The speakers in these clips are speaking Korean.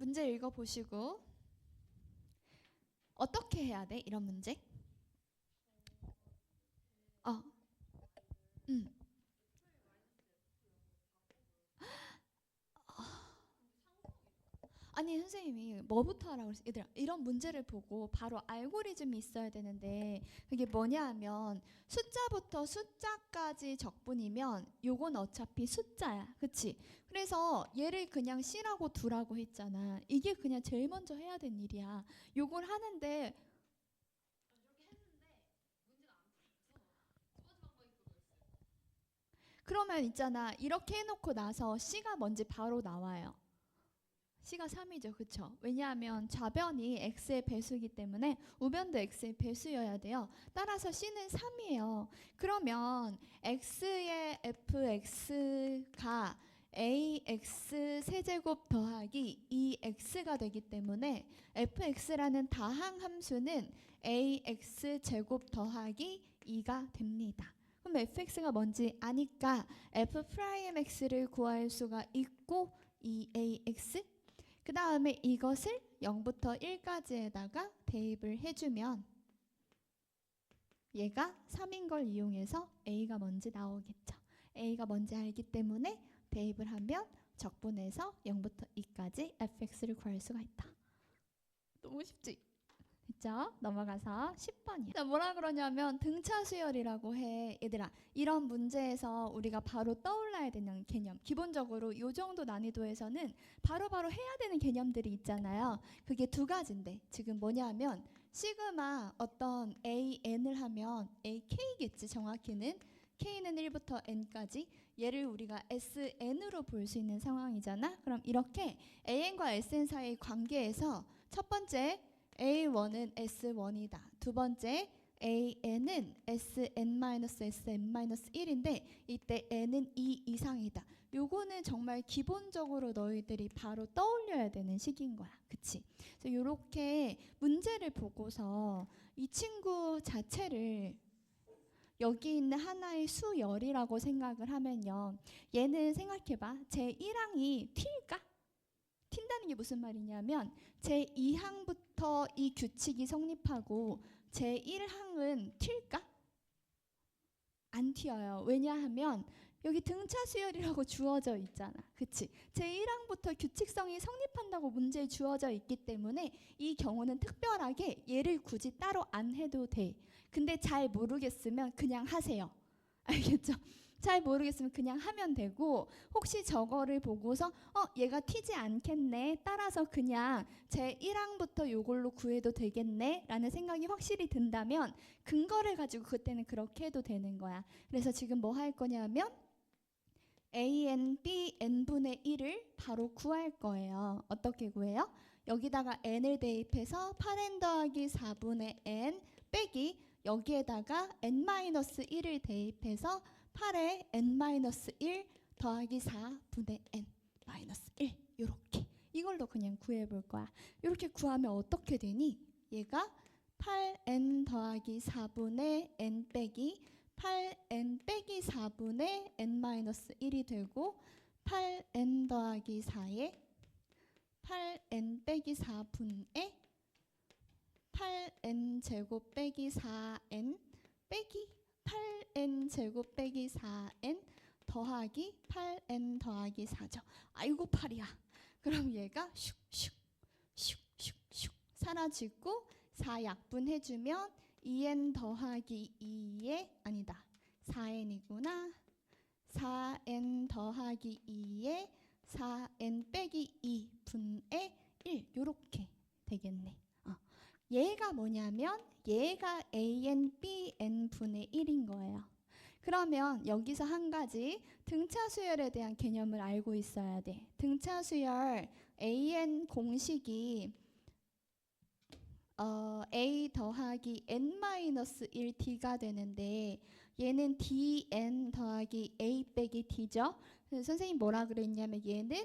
문제 읽어보시고 어떻게 해야 돼? 이런 문제? 어, 음. 아니 선생님이 뭐부터 하라고 그랬어? 얘들아 이런 문제를 보고 바로 알고리즘이 있어야 되는데 그게 뭐냐 하면 숫자부터 숫자까지 적분이면 요건 어차피 숫자야 그치? 그래서 얘를 그냥 C라고 두라고 했잖아. 이게 그냥 제일 먼저 해야 되는 일이야. 요걸 하는데 그러면 있잖아 이렇게 해놓고 나서 C가 뭔지 바로 나와요. C가 3이죠. 그쵸? 왜냐하면 좌변이 X의 배수이기 때문에 우변도 X의 배수여야 돼요. 따라서 C는 3이에요. 그러면 X의 fx가 ax 세제곱 더하기 2x가 되기 때문에 fx라는 다항 함수는 ax 제곱 더하기 2가 됩니다. 그럼 fx가 뭔지 아니까 f'x를 구할 수가 있고 2ax 그 다음에 이것을 0부터 1까지에다가 대입을 해주면 얘가 3인 걸 이용해서 A가 뭔지 나오겠죠. A가 뭔지 알기 때문에 대입을 하면 적분해서 0부터 2까지 fx를 구할 수가 있다. 너무 쉽지? 됐죠? 넘어가서 10번이야. 뭐라 그러냐면 등차 수열이라고 해. 얘들아 이런 문제에서 우리가 바로 떠올라야 되는 개념 기본적으로 이 정도 난이도에서는 바로바로 해야 되는 개념들이 있잖아요. 그게 두 가지인데 지금 뭐냐면 시그마 어떤 AN을 하면 AK겠지 정확히는 K는 1부터 N까지 얘를 우리가 SN으로 볼 수 있는 상황이잖아. 그럼 이렇게 AN과 SN 사이의 관계에서 첫 번째 A1은 S1이다. 두 번째 AN은 SN-SN-1인데 이때 N은 2 이상이다. 요거는 정말 기본적으로 너희들이 바로 떠올려야 되는 식인 거야. 그치? 그래서 요렇게 문제를 보고서 이 친구 자체를 여기 있는 하나의 수열이라고 생각을 하면요. 얘는 생각해봐. 제 1항이 튈까? 튄다는 게 무슨 말이냐면 제2항부터 이 규칙이 성립하고 제1항은 튈까? 안 튀어요. 왜냐하면 여기 등차 수열이라고 주어져 있잖아. 그치? 제1항부터 규칙성이 성립한다고 문제에 주어져 있기 때문에 이 경우는 특별하게 얘를 굳이 따로 안 해도 돼. 근데 잘 모르겠으면 그냥 하세요. 알겠죠? 잘 모르겠으면 그냥 하면 되고 혹시 저거를 보고서 얘가 튀지 않겠네 따라서 그냥 제 1항부터 요걸로 구해도 되겠네 라는 생각이 확실히 든다면 근거를 가지고 그때는 그렇게 해도 되는 거야. 그래서 지금 뭐 할 거냐면 AN, B, N분의 1을 바로 구할 거예요. 어떻게 구해요? 여기다가 N을 대입해서 8N 더하기 4분의 N 빼기 여기에다가 N-1을 대입해서 8에 N-1 더하기 4분의 N-1 이렇게 이걸로 그냥 구해볼 거야. 이렇게 구하면 어떻게 되니? 얘가 8N 더하기 4분의 N 빼기 8N 빼기 4분의 N-1이 되고 8N 더하기 4에 8N 빼기 4분의 8N 제곱 빼기 4N 빼기 8N 제곱 빼기 4N 더하기 8N 더하기 4죠. 아이고 8이야. 그럼 얘가 슉슉슉슉슉 사라지고 4 약분해주면 2N 더하기 2에 아니다. 4N이구나. 4N 더하기 2에 4N 빼기 2분의 1 요렇게 되겠네. 얘가 뭐냐면 얘가 AN, BN 분의 1인 거예요. 그러면 여기서 한 가지 등차 수열에 대한 개념을 알고 있어야 돼. 등차 수열 AN 공식이 A 더하기 N-1D가 되는데 얘는 DN 더하기 A 빼기 D죠. 선생님 뭐라 그랬냐면 얘는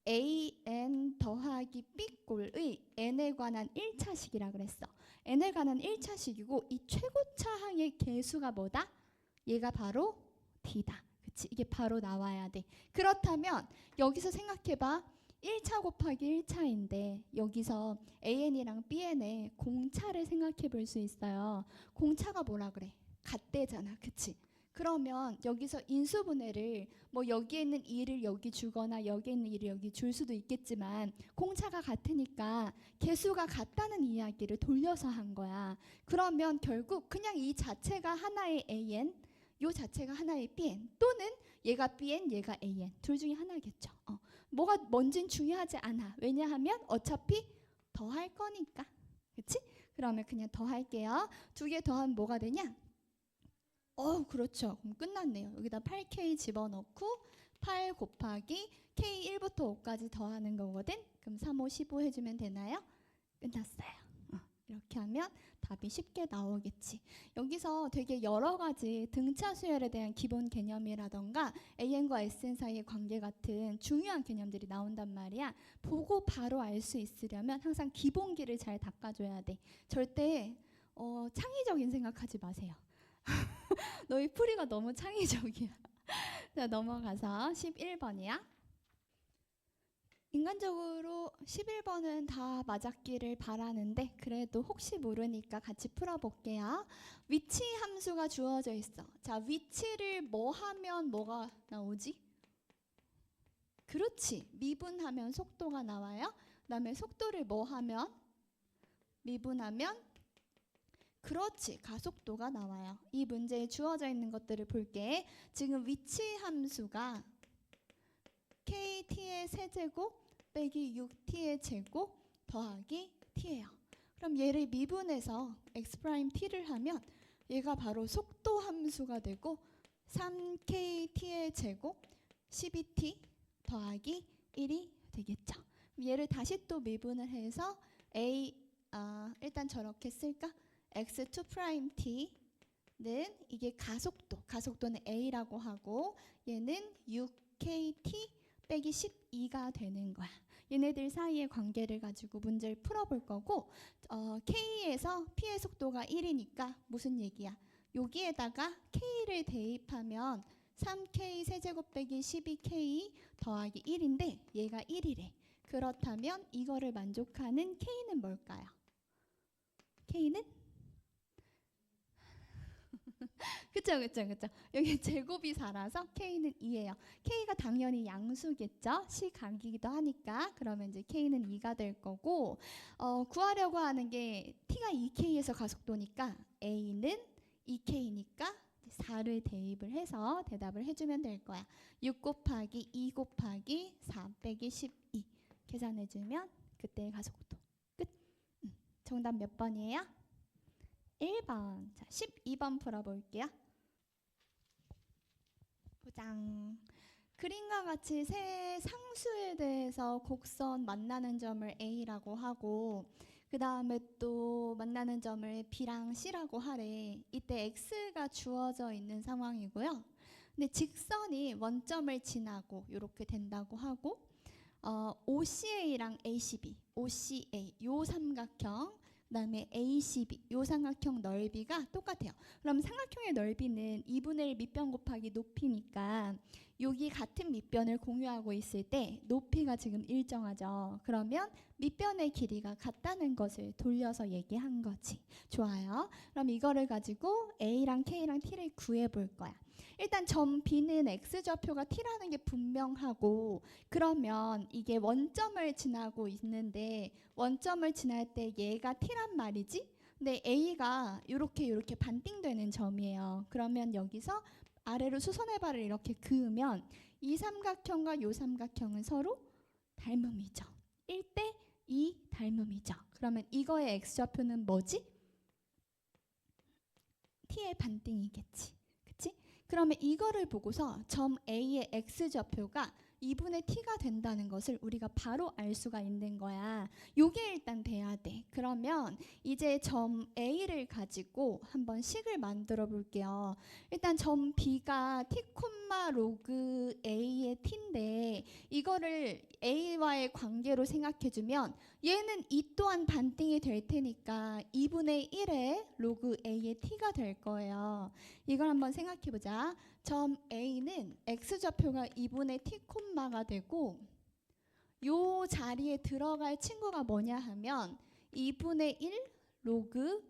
AN 더하기 B꼴의 N에 관한 1차식이라 그랬어. N에 관한 1차식이고 이 최고차항의 개수가 뭐다? 얘가 바로 D다. 그치? 이게 바로 나와야 돼. 그렇다면 여기서 생각해봐. 1차 곱하기 1차인데 여기서 AN이랑 BN의 공차를 생각해 볼 수 있어요. 공차가 뭐라 그래? 같대잖아. 그치? 그러면 여기서 인수분해를 뭐 여기에 있는 2를 여기 주거나 여기에 있는 2를 여기 줄 수도 있겠지만 공차가 같으니까 개수가 같다는 이야기를 돌려서 한 거야. 그러면 결국 그냥 이 자체가 하나의 AN, 요 자체가 하나의 BN 또는 얘가 BN, 얘가 AN 둘 중에 하나겠죠. 뭐가 뭔진 중요하지 않아. 왜냐하면 어차피 더할 거니까. 그치? 그러면 그냥 더할게요. 두 개 더하면 뭐가 되냐? 그렇죠. 그럼 끝났네요. 여기다 8K 집어넣고 8 곱하기 K 1부터 5까지 더하는 거거든. 그럼 3, 5, 15 해주면 되나요? 끝났어요. 이렇게 하면 답이 쉽게 나오겠지. 여기서 되게 여러 가지 등차 수열에 대한 기본 개념이라던가 AN과 SN 사이의 관계 같은 중요한 개념들이 나온단 말이야. 보고 바로 알 수 있으려면 항상 기본기를 잘 닦아줘야 돼. 절대 창의적인 생각하지 마세요. 너희 풀이가 너무 창의적이야. 자, 넘어가서 11번이야. 인간적으로 11번은 다 맞았기를 바라는데 그래도 혹시 모르니까 같이 풀어볼게요. 위치 함수가 주어져 있어. 자, 위치를 뭐 하면 뭐가 나오지? 그렇지. 미분하면 속도가 나와요. 그다음에 속도를 뭐 하면? 미분하면 그렇지. 가속도가 나와요. 이 문제에 주어져 있는 것들을 볼게. 지금 위치 함수가 kt의 세제곱 빼기 6t의 제곱 더하기 t예요. 그럼 얘를 미분해서 x't를 하면 얘가 바로 속도 함수가 되고 3kt의 제곱 12t 더하기 1이 되겠죠. 얘를 다시 또 미분을 해서 일단 저렇게 쓸까? x2't는 이게 가속도는 a라고 하고 얘는 6kt 빼기 12가 되는 거야. 얘네들 사이의 관계를 가지고 문제를 풀어볼 거고 k에서 p의 속도가 1이니까 무슨 얘기야? 여기에다가 k를 대입하면 3k 세제곱 빼기 12k 더하기 1인데 얘가 1이래. 그렇다면 이거를 만족하는 k는 뭘까요? k는? 그쵸. 여기 제곱이 4라서 K는 2예요. K가 당연히 양수겠죠. 시각이기도 하니까. 그러면 이제 K는 2가 될 거고 구하려고 하는 게 T가 2K에서 가속도니까 A는 2K니까 4를 대입을 해서 대답을 해주면 될 거야. 6 곱하기 2 곱하기 4 빼기 12 계산해주면 그때의 가속도 끝. 정답 몇 번이에요? 1번. 자, 12번 풀어볼게요. 보장. 그림과 같이 세 상수에 대해서 곡선 만나는 점을 A라고 하고 그 다음에 또 만나는 점을 B랑 C라고 하래. 이때 X가 주어져 있는 상황이고요. 근데 직선이 원점을 지나고 이렇게 된다고 하고 OCA랑 ACB, OCA 요 삼각형 그다음에 ACB 요 삼각형 넓이가 똑같아요. 그럼 삼각형의 넓이는 2분의 1 밑변 곱하기 높이니까 여기 같은 밑변을 공유하고 있을 때 높이가 지금 일정하죠. 그러면 밑변의 길이가 같다는 것을 돌려서 얘기한 거지. 좋아요. 그럼 이거를 가지고 A랑 K랑 T를 구해볼 거야. 일단 점 B는 X좌표가 T라는 게 분명하고 그러면 이게 원점을 지나고 있는데 원점을 지날 때 얘가 T란 말이지? 근데 A가 이렇게 반띵되는 점이에요. 그러면 여기서 아래로 수선의 발을 이렇게 그으면 이 삼각형과 이 삼각형은 서로 닮음이죠. 1대 2 닮음이죠. 그러면 이거의 X좌표는 뭐지? T의 반띵이겠지. 그치? 그러면 이거를 보고서 점 A의 X좌표가 2분의 T가 된다는 것을 우리가 바로 알 수가 있는 거야. 요게 일단 돼야 돼. 그러면 이제 점 A를 가지고 한번 식을 만들어 볼게요. 일단 점 B가 T, 로그 A의 T인데 이거를 A와의 관계로 생각해주면 얘는 이 또한 반띵이 될 테니까 2분의 1의 로그 A의 T가 될 거예요. 이걸 한번 생각해보자. 점 A는 X좌표가 2분의 T, 가 되고 요 자리에 들어갈 친구가 뭐냐 하면 2분의 1 로그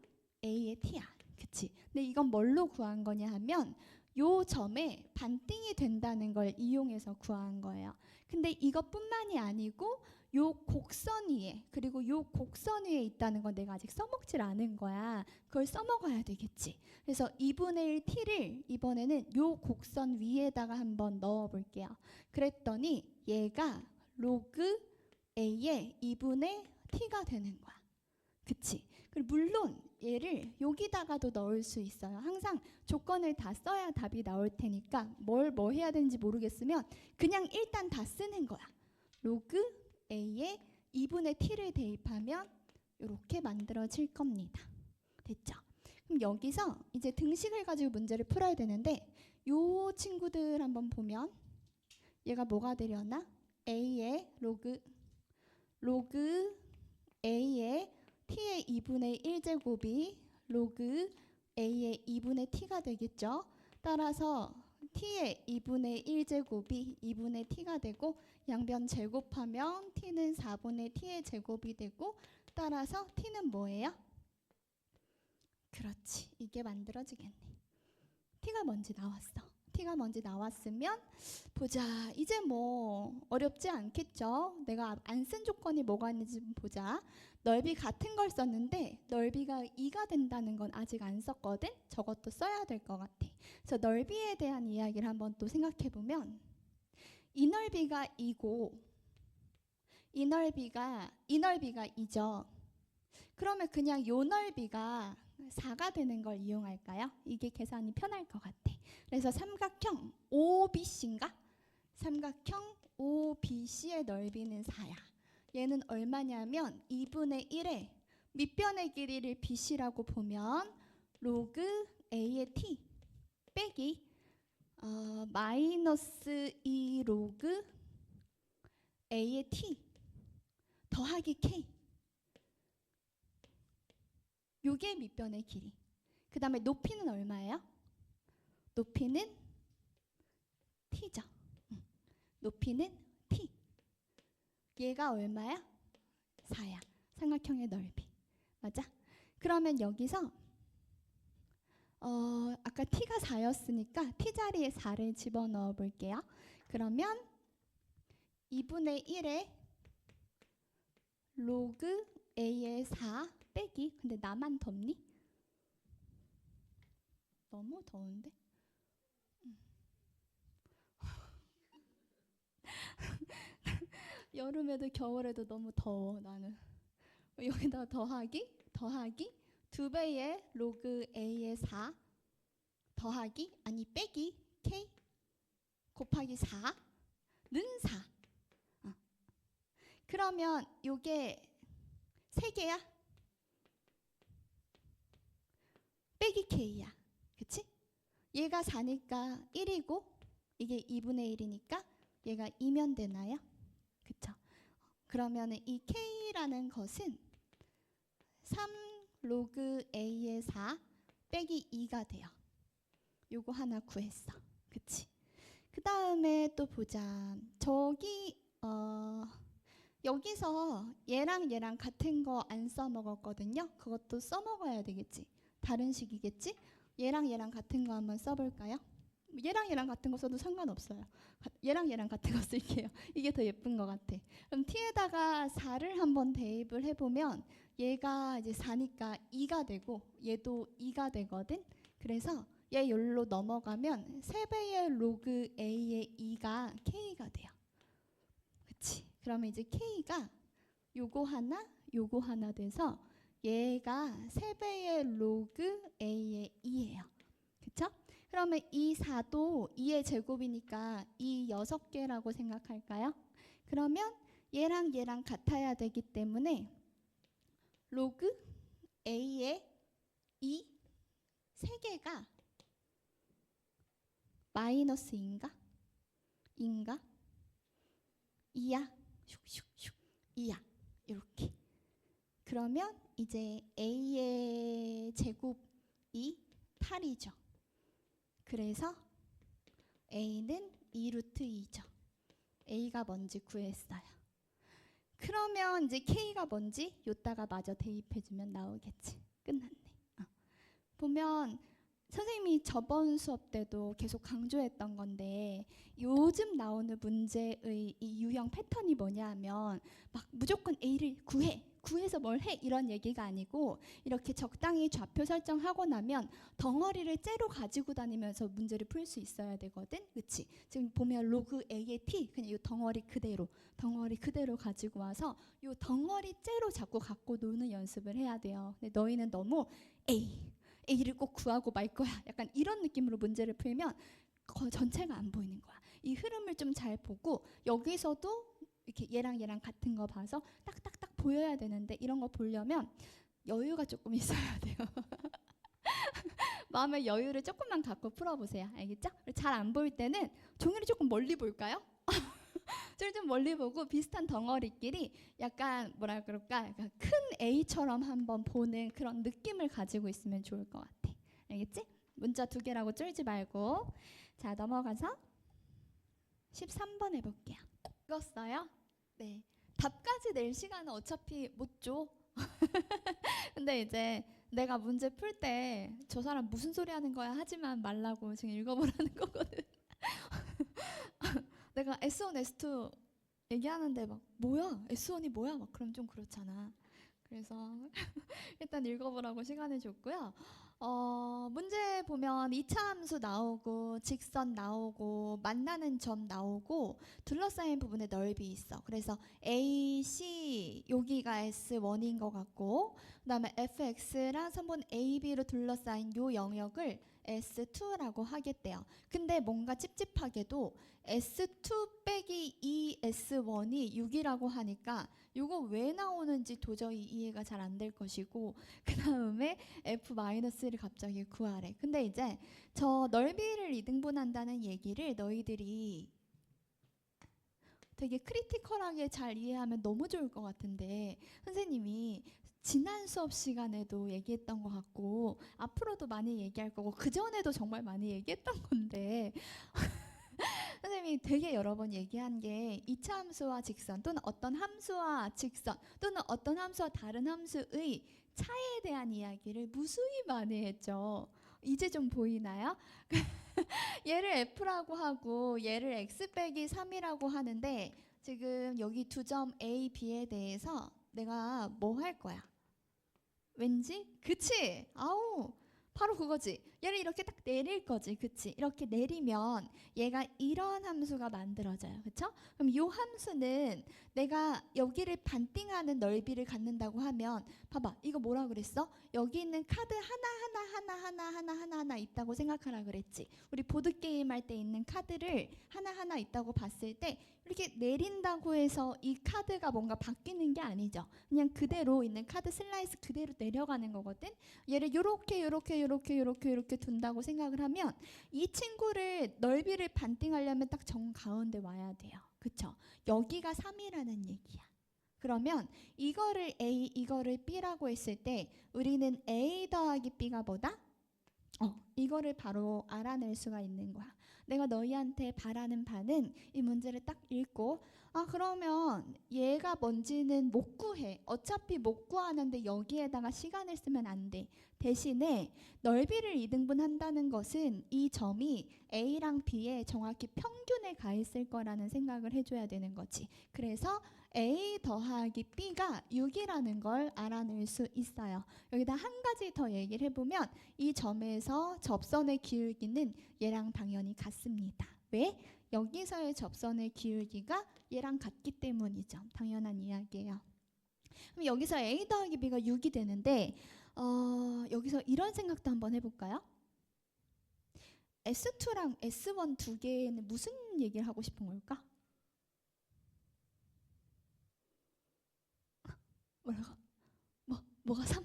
A의 T야. 그치? 근데 이건 뭘로 구한 거냐 하면 요 점에 반띵이 된다는 걸 이용해서 구한 거예요. 근데 이것뿐만이 아니고 요 곡선 위에, 그리고 요 곡선 위에 있다는 건 내가 아직 써먹질 않은 거야. 그걸 써먹어야 되겠지. 그래서 2분의 1 t를 이번에는 요 곡선 위에다가 한번 넣어볼게요. 그랬더니 얘가 로그 a의 2분의 t가 되는 거야. 그치? 그리고 물론 얘를 여기다가도 넣을 수 있어요. 항상 조건을 다 써야 답이 나올 테니까 뭐 해야 되는지 모르겠으면 그냥 일단 다 쓰는 거야. 로그 a의 2분의 t를 대입하면 이렇게 만들어질 겁니다. 됐죠? 그럼 여기서 이제 등식을 가지고 문제를 풀어야 되는데 요 친구들 한번 보면 얘가 뭐가 되려나? a의 로그 a의 t의 2분의 1제곱이 로그 a의 2분의 t가 되겠죠. 따라서 t의 2분의 1제곱이 2분의 t가 되고 양변 제곱하면 t는 4분의 t의 제곱이 되고 따라서 t는 뭐예요? 그렇지. 이게 만들어지겠네. t가 뭔지 나왔어. t가 뭔지 나왔으면 보자. 이제 뭐 어렵지 않겠죠? 내가 안 쓴 조건이 뭐가 있는지 보자. 넓이 같은 걸 썼는데 넓이가 2가 된다는 건 아직 안 썼거든? 저것도 써야 될 것 같아. 그래서 넓이에 대한 이야기를 한번 또 생각해 보면 이 넓이가 2고 이 넓이가 2죠. 그러면 그냥 요 넓이가 4가 되는 걸 이용할까요? 이게 계산이 편할 것 같아. 그래서 삼각형 OBC인가? 삼각형 OBC의 넓이는 4야. 얘는 얼마냐면 2분의 1의 밑변의 길이를 BC라고 보면 로그 A의 T 빼기 마이너스 2 로그 A의 T 더하기 K. 요게 밑변의 길이. 그 다음에 높이는 얼마예요? 높이는 T죠. 높이는 T. 얘가 얼마야? 4야. 삼각형의 넓이. 맞아? 그러면 여기서 아까 T가 4였으니까 T 자리에 4를 집어넣어 볼게요. 그러면 2분의 1에 로그 A의 4 빼기. 근데 나만 덥니? 너무 더운데? 여름에도 겨울에도 너무 더워 나는. 여기다 더하기 2배의 로그 A의 4 더하기 아니 빼기 K 곱하기 4는 4. 그러면 요게 3개야? 빼기 K야. 그치? 얘가 4니까 1이고 이게 2분의 1이니까 얘가 2면 되나요? 그쵸? 그러면 이 K라는 것은 3 로그 A의 4 빼기 2가 돼요. 요거 하나 구했어. 그치? 그 다음에 또 보자. 저기 여기서 얘랑 같은 거 안 써먹었거든요. 그것도 써먹어야 되겠지. 다른 식이겠지? 얘랑 같은 거 한번 써볼까요? 얘랑 같은 거 써도 상관없어요. 얘랑 같은 거 쓸게요. 이게 더 예쁜 것 같아. 그럼 t에다가 4를 한번 대입을 해보면 얘가 이제 4니까 2가 되고 얘도 2가 되거든. 그래서 얘 여기로 넘어가면 3배의 로그 a의 2가 k가 돼요. 그치? 그러면 이제 k가 요거 하나 돼서 얘가 3배의 로그 a의 2예요. 그쵸? 그러면 이 4도 2의 제곱이니까 이 6개라고 생각할까요? 그러면 얘랑 같아야 되기 때문에 로그 a의 2 3개가 마이너스인가? 2야? 슉슉슉 2야. 이렇게. 그러면 이제 a의 제곱이 8이죠. 그래서 a는 2루트 2죠. a가 뭔지 구했어요. 그러면 이제 K가 뭔지 요따가 마저 대입해주면 나오겠지. 끝났네. 보면 선생님이 저번 수업 때도 계속 강조했던 건데 요즘 나오는 문제의 이 유형 패턴이 뭐냐면 막 무조건 A를 구해서 뭘 해 이런 얘기가 아니고 이렇게 적당히 좌표 설정하고 나면 덩어리를 째로 가지고 다니면서 문제를 풀 수 있어야 되거든. 그치? 지금 보면 로그 A의 T 그냥 이 덩어리 그대로 가지고 와서 이 덩어리 째로 자꾸 갖고 노는 연습을 해야 돼요. 근데 너희는 너무 A를 꼭 구하고 말 거야. 약간 이런 느낌으로 문제를 풀면 전체가 안 보이는 거야. 이 흐름을 좀 잘 보고 여기서도 이렇게 얘랑 같은 거 봐서 딱딱딱 보여야 되는데 이런 거 보려면 여유가 조금 있어야 돼요. 마음의 여유를 조금만 갖고 풀어보세요. 알겠죠? 잘 안 보일 때는 종이를 조금 멀리 볼까요? 좀 멀리 보고 비슷한 덩어리끼리 약간 뭐라 그럴까? 약간 큰 A처럼 한번 보는 그런 느낌을 가지고 있으면 좋을 것 같아. 알겠지? 문자 2개라고 쫄지 말고. 자, 넘어가서 13번 해볼게요. 읽었어요? 네. 답까지 낼 시간은 어차피 못 줘. 근데 이제 내가 문제 풀 때 저 사람 무슨 소리 하는 거야 하지만 말라고 지금 읽어보라는 거거든. 내가 S1, S2 얘기하는데 막 뭐야? S1이 뭐야? 막 그럼 좀 그렇잖아. 그래서 일단 읽어보라고 시간을 줬고요. 문제 보면 2차 함수 나오고 직선 나오고 만나는 점 나오고 둘러싸인 부분에 넓이 있어. 그래서 A, C 여기가 S1인 것 같고 그 다음에 fx랑 선분 AB로 둘러싸인 요 영역을 S2라고 하겠대요. 근데 뭔가 찝찝하게도 S2 빼기 2 S1이 6이라고 하니까 이거 왜 나오는지 도저히 이해가 잘 안 될 것이고 그 다음에 F-를 갑자기 구하래. 근데 이제 저 넓이를 이등분한다는 얘기를 너희들이 되게 크리티컬하게 잘 이해하면 너무 좋을 것 같은데 선생님이 지난 수업 시간에도 얘기했던 것 같고 앞으로도 많이 얘기할 거고 그전에도 정말 많이 얘기했던 건데 선생님이 되게 여러 번 얘기한 게 2차 함수와 직선 또는 어떤 함수와 직선 또는 어떤 함수와 다른 함수의 차이에 대한 이야기를 무수히 많이 했죠. 이제 좀 보이나요? 얘를 F라고 하고 얘를 X 빼기 3이라고 하는데 지금 여기 두 점 A, B에 대해서 내가 뭐 할 거야? 왠지? 그치? 아우 바로 그거지. 얘를 이렇게 딱 내릴 거지. 그치? 이렇게 내리면 얘가 이런 함수가 만들어져요. 그쵸? 그럼 이 함수는 내가 여기를 반띵하는 넓이를 갖는다고 하면 봐봐. 이거 뭐라 그랬어? 여기 있는 카드 하나 있다고 생각하라 그랬지. 우리 보드게임 할 때 있는 카드를 하나 있다고 봤을 때 이렇게 내린다고 해서 이 카드가 뭔가 바뀌는 게 아니죠. 그냥 그대로 있는 카드 슬라이스 그대로 내려가는 거거든. 얘를 요렇게 둔다고 생각을 하면 이 친구를 넓이를 반띵하려면 딱 정 가운데 와야 돼요. 그쵸? 여기가 3이라는 얘기야. 그러면 이거를 A, 이거를 B라고 했을 때 우리는 A 더하기 B가 뭐다? 이거를 바로 알아낼 수가 있는 거야. 내가 너희한테 바라는 바는 이 문제를 딱 읽고 그러면 얘가 뭔지는 못 구해. 어차피 못 구하는데 여기에다가 시간을 쓰면 안 돼. 대신에 넓이를 이등분한다는 것은 이 점이 A랑 B에 정확히 평균에 가 있을 거라는 생각을 해줘야 되는 거지. 그래서 A 더하기 B가 6이라는 걸 알아낼 수 있어요. 여기다 한 가지 더 얘기를 해보면 이 점에서 접선의 기울기는 얘랑 당연히 같습니다. 왜? 여기서의 접선의 기울기가 얘랑 같기 때문이죠. 당연한 이야기예요. 그럼 여기서 A 더하기 B가 6이 되는데 여기서 이런 생각도 한번 해볼까요? S2랑 S1 두 개는 무슨 얘기를 하고 싶은 걸까? 뭐라고? 뭐가 3?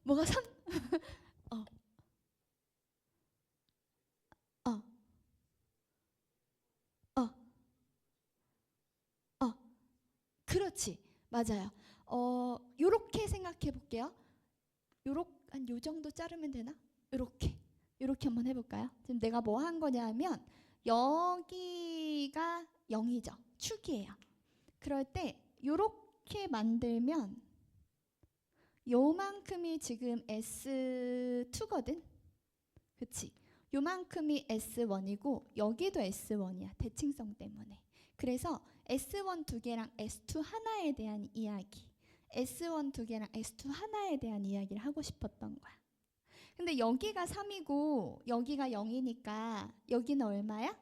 뭐가 3? 어. 어. 어. 어. 그렇지. 맞아요. 요렇게 생각해 볼게요. 한 요 정도 자르면 되나? 요렇게 한번 해볼까요? 지금 내가 뭐 한 거냐면 여기가 0이죠. 축이에요. 그럴 때 요렇게 만들면 요만큼이 지금 S2거든. 그치? 요만큼이 S1이고 여기도 S1이야. 대칭성 때문에. 그래서 S1 두 개랑 S2 하나에 대한 이야기, S1 두 개랑 S2 하나에 대한 이야기를 하고 싶었던 거야. 근데 여기가 3이고 여기가 0이니까 여기는 얼마야?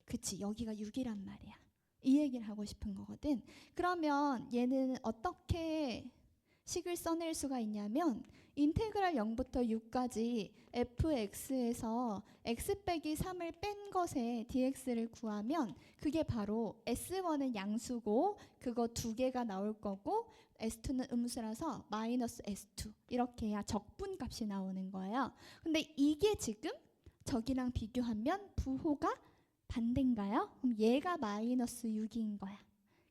그치, 여기가 6이란 말이야. 이 얘기를 하고 싶은 거거든. 그러면 얘는 어떻게 식을 써낼 수가 있냐면 인테그랄 0부터 6까지 fx에서 x 빼기 3을 뺀 것에 dx를 구하면 그게 바로 S1은 양수고 그거 두 개가 나올 거고 S2는 음수라서 마이너스 S2 이렇게 해야 적분값이 나오는 거예요. 근데 이게 지금 저기랑 비교하면 부호가 반대인가요? 그럼 얘가 마이너스 6인 거야.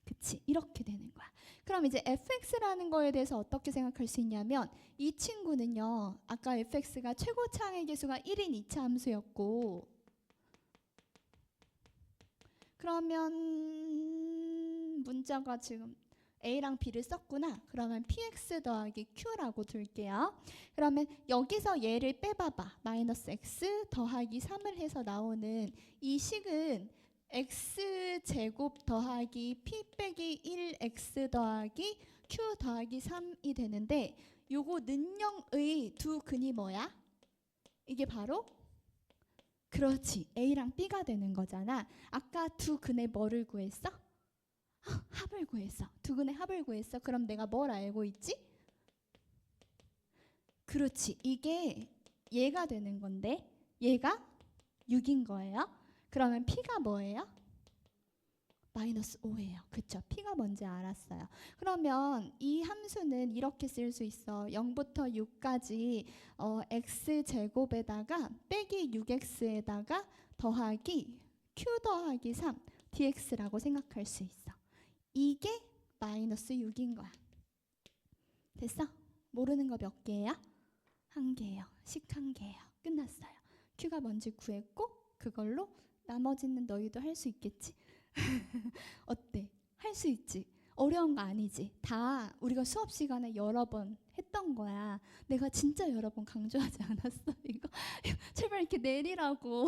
그치? 이렇게 되는 거야. 그럼 이제 fx라는 거에 대해서 어떻게 생각할 수 있냐면 이 친구는요. 아까 fx가 최고차항의 개수가 1인 2차 함수였고 그러면 문자가 지금 a랑 b를 썼구나. 그러면 px 더하기 q라고 둘게요. 그러면 여기서 얘를 빼봐봐. 마이너스 x 더하기 3을 해서 나오는 이 식은 x제곱 더하기 p 빼기 1x 더하기 q 더하기 3이 되는데 요거 는영의 두 근이 뭐야? 이게 바로 그렇지, a랑 b가 되는 거잖아. 아까 두 근의 뭐를 구했어? 합을 구했어. 두 근의 합을 구했어. 그럼 내가 뭘 알고 있지? 그렇지, 이게 얘가 되는 건데 얘가 6인 거예요. 그러면 p가 뭐예요? 마이너스 5예요. 그쵸? p가 뭔지 알았어요. 그러면 이 함수는 이렇게 쓸 수 있어. 0부터 6까지 x제곱에다가 빼기 6x에다가 더하기 q 더하기 3 dx라고 생각할 수 있어. 이게 마이너스 6인 거야. 됐어? 모르는 거 몇 개예요? 한 개예요. 식 한 개예요. 끝났어요. q가 뭔지 구했고 그걸로 나머지는 너희도 할 수 있겠지? 어때? 할 수 있지? 어려운 거 아니지? 다 우리가 수업 시간에 여러 번 했던 거야. 내가 진짜 여러 번 강조하지 않았어? 이거 제발 이렇게 내리라고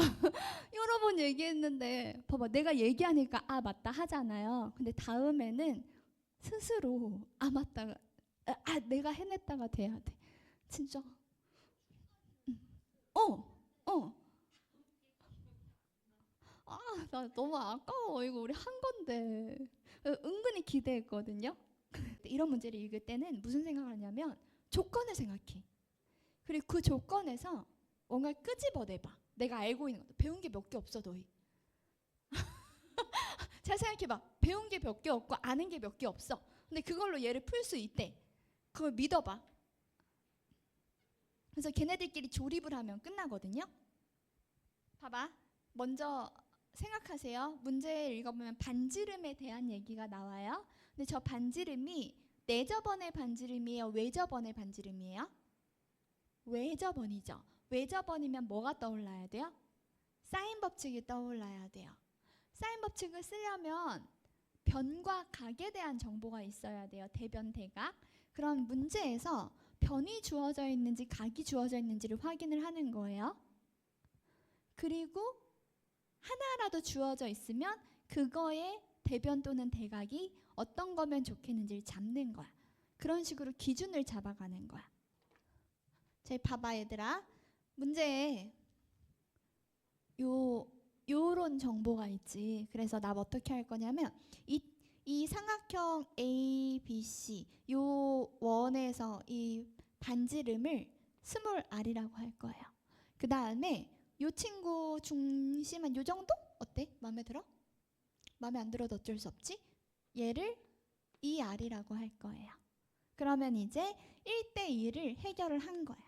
여러 번 얘기했는데 봐봐, 내가 얘기하니까 아 맞다 하잖아요. 근데 다음에는 스스로 아 맞다, 아 내가 해냈다가 돼야 돼. 진짜. 어. 아, 나 너무 아까워. 이거 우리 한 건데. 은근히 기대했거든요. 이런 문제를 읽을 때는 무슨 생각을 하냐면 조건을 생각해. 그리고 그 조건에서 뭔가를 끄집어내봐. 내가 알고 있는 것. 배운 게 몇 개 없어 너희. 잘 생각해봐. 배운 게 몇 개 없고 아는 게 몇 개 없어. 근데 그걸로 얘를 풀 수 있대. 그걸 믿어봐. 그래서 걔네들끼리 조립을 하면 끝나거든요. 봐봐. 먼저 생각하세요. 문제 읽어보면 반지름에 대한 얘기가 나와요. 근데 저 반지름이 내저번의 반지름이에요? 외저번의 반지름이에요? 외저번이죠. 외저번이면 뭐가 떠올라야 돼요? 사인 법칙이 떠올라야 돼요. 사인 법칙을 쓰려면 변과 각에 대한 정보가 있어야 돼요. 대변, 대각. 그럼 문제에서 변이 주어져 있는지 각이 주어져 있는지를 확인을 하는 거예요. 그리고 하나라도 주어져 있으면 그거의 대변 또는 대각이 어떤 거면 좋겠는지를 잡는 거야. 그런 식으로 기준을 잡아가는 거야. 자, 봐봐 얘들아. 문제에 요런 정보가 있지. 그래서 나 어떻게 할 거냐면 이 삼각형 ABC 요 원에서 이 반지름을 스몰 r이라고 할 거예요. 그 다음에 요 친구 중심 한 요 정도? 어때? 마음에 들어? 마음에 안 들어도 어쩔 수 없지? 얘를 2r이라고 할 거예요. 그러면 이제 1대2를 해결을 한 거야.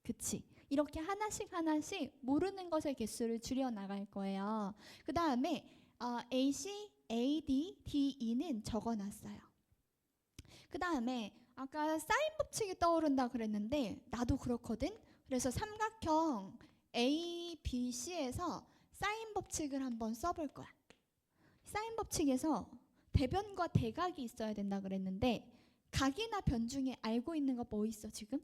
그치? 이렇게 하나씩 하나씩 모르는 것의 개수를 줄여 나갈 거예요. 그 다음에 AC, AD, DE는 적어놨어요. 그 다음에 아까 사인 법칙이 떠오른다 그랬는데 나도 그렇거든? 그래서 삼각형 ABC에서 사인 법칙을 한번 써볼 거야. 사인 법칙에서 대변과 대각이 있어야 된다 그랬는데 각이나 변 중에 알고 있는 거 뭐 있어 지금?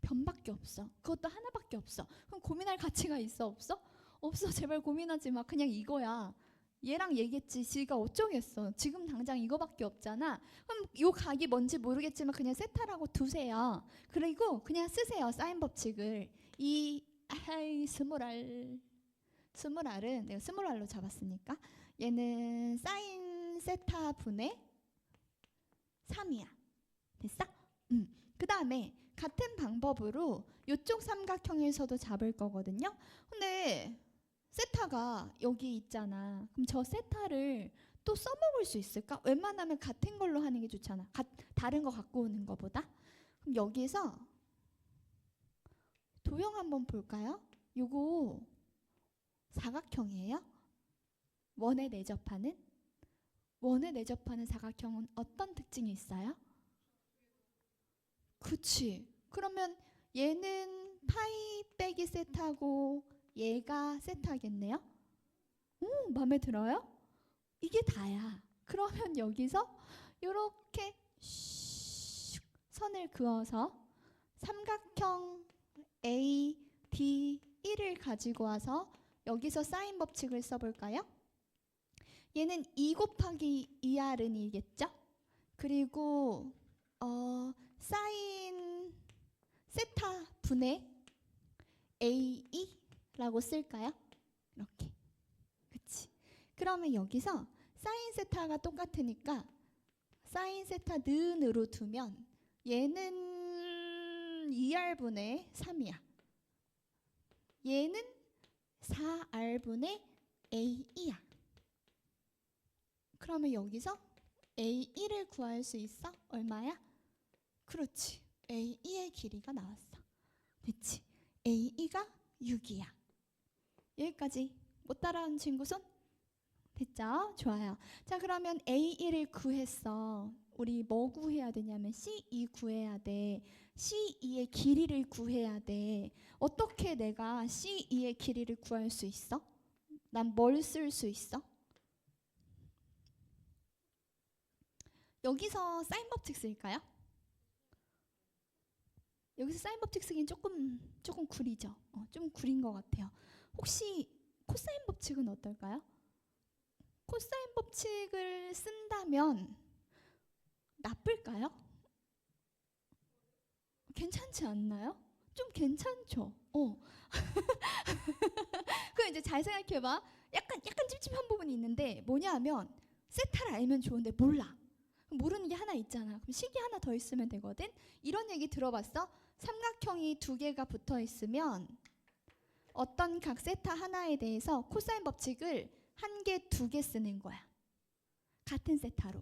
변밖에 없어. 그것도 하나밖에 없어. 그럼 고민할 가치가 있어 없어? 없어. 제발 고민하지 마. 그냥 이거야. 얘랑 얘기했지. 지가 어쩌겠어. 지금 당장 이거밖에 없잖아. 그럼 요 각이 뭔지 모르겠지만 그냥 세타라고 두세요. 그리고 그냥 쓰세요. 사인 법칙을. 스몰r은 내가 스몰r로 잡았으니까 얘는 사인 세타 분의 3이야. 됐어? 그 다음에 같은 방법으로 이쪽 삼각형에서도 잡을 거거든요. 근데 세타가 여기 있잖아. 그럼 저 세타를 또 써먹을 수 있을까? 웬만하면 같은 걸로 하는 게 좋잖아. 다른 거 갖고 오는 거보다. 그럼 여기서 도형 한번 볼까요? 요거 사각형이에요. 원에 내접하는 사각형은 어떤 특징이 있어요? 그치. 그러면 얘는 파이 빼기 세타고 얘가 세타겠네요. 마음에 들어요? 이게 다야. 그러면 여기서 이렇게 선을 그어서 삼각형 AD1을 가지고 와서 여기서 사인 법칙을 써볼까요? 얘는 2 곱하기 2Rn이겠죠? 그리고 사인 세타 분의 AE라고 쓸까요? 이렇게. 그치? 그러면 여기서 사인 세타가 똑같으니까 사인 세타 는으로 두면 얘는 2R분의 3이야. 얘는 4R분의 AE야. 그러면 여기서 A1을 구할 수 있어? 얼마야? 그렇지. A2의 길이가 나왔어. 됐지? A2가 6이야. 여기까지 못 따라하는 친구 손? 됐죠? 좋아요. 자, 그러면 A1을 구했어. 우리 뭐 구해야 되냐면 C2 구해야 돼. C2의 길이를 구해야 돼. 어떻게 내가 C2의 길이를 구할 수 있어? 난 뭘 쓸 수 있어? 여기서 사인 법칙 쓸까요? 여기서 사인 법칙 쓰긴 조금 구리죠. 좀 구린 것 같아요. 혹시 코사인 법칙은 어떨까요? 코사인 법칙을 쓴다면 나쁠까요? 괜찮지 않나요? 좀 괜찮죠. 그럼 이제 잘 생각해봐. 약간 찝찝한 부분이 있는데 뭐냐 하면 세타를 알면 좋은데 몰라. 모르는 게 하나 있잖아. 그럼 식이 하나 더 있으면 되거든. 이런 얘기 들어봤어? 삼각형이 2개가 붙어 있으면 어떤 각 세타 하나에 대해서 코사인 법칙을 1개, 2개 쓰는 거야. 같은 세타로.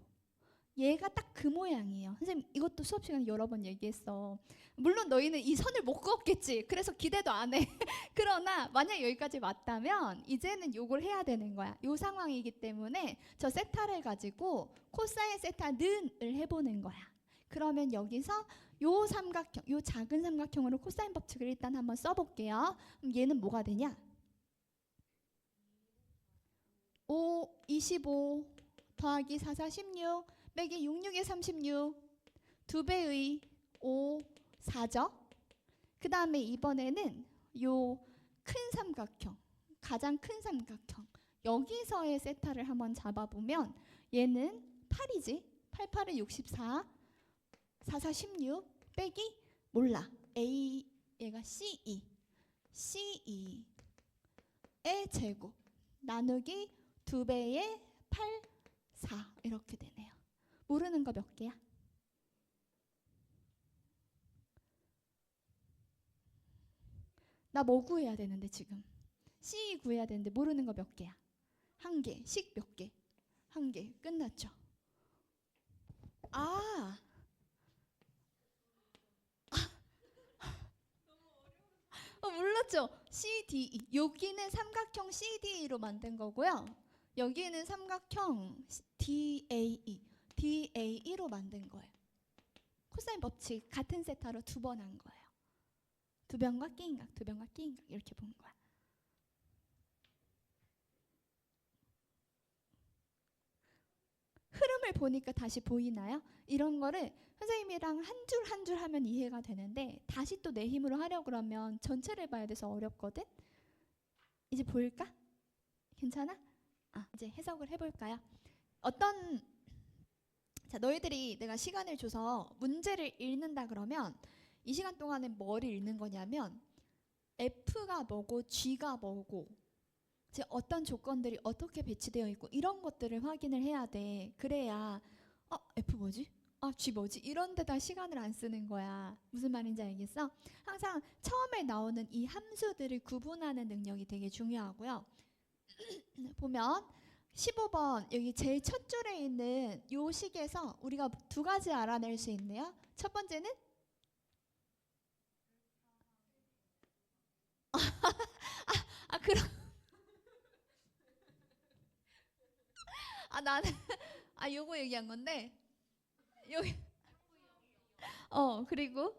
얘가 딱 그 모양이에요. 선생님 이것도 수업 시간에 여러 번 얘기했어. 물론 너희는 이 선을 못 그었겠지. 그래서 기대도 안 해. 그러나 만약 여기까지 왔다면 이제는 요걸 해야 되는 거야. 요 상황이기 때문에 저 세타를 가지고 코사인 세타 는을 해보는 거야. 그러면 여기서 요 삼각형, 요 작은 삼각형으로 코사인 법칙을 일단 한번 써볼게요. 그럼 얘는 뭐가 되냐? 25 더하기 4, 4, 16 빼기 6, 6에 36 2배의 5, 4죠. 그 다음에 이번에는 요 큰 삼각형, 가장 큰 삼각형 여기서의 세타를 한번 잡아보면 얘는 8이지. 8, 8은 64 4, 4, 16 빼기 몰라. A 얘가 C2 C2의 제곱 나누기 2배의 8, 4 이렇게 되네요. 모르는 거 몇 개야? 나 뭐 구해야 되는데 지금? C 구해야 되는데 모르는 거 몇 개야? 1개. 식 몇 개? 1개. 끝났죠? 몰랐죠? CDE. 여기는 삼각형 CDE로 만든 거고요. 여기는 삼각형 DAE로 만든 거예요. 코사인 법칙 같은 세타로 2번 한 거예요. 두 변과 끼인각, 두 변과 끼인각 이렇게 본 거야. 흐름을 보니까 다시 보이나요? 이런 거를 선생님이랑 한 줄 한 줄 하면 이해가 되는데 다시 또 내 힘으로 하려고 그러면 전체를 봐야 돼서 어렵거든? 이제 보일까? 괜찮아? 이제 해석을 해볼까요? 자, 너희들이 내가 시간을 줘서 문제를 읽는다 그러면 이 시간 동안에 뭐를 읽는 거냐면 F가 뭐고 G가 뭐고 즉 어떤 조건들이 어떻게 배치되어 있고 이런 것들을 확인을 해야 돼. 그래야 F 뭐지? G 뭐지? 이런 데다 시간을 안 쓰는 거야. 무슨 말인지 알겠어? 항상 처음에 나오는 이 함수들을 구분하는 능력이 되게 중요하고요. 보면 15번 여기 제일 첫 줄에 있는 요 식에서 우리가 두 가지 알아낼 수 있네요. 첫 번째는 그럼 나는 요거 얘기한 건데 여기 그리고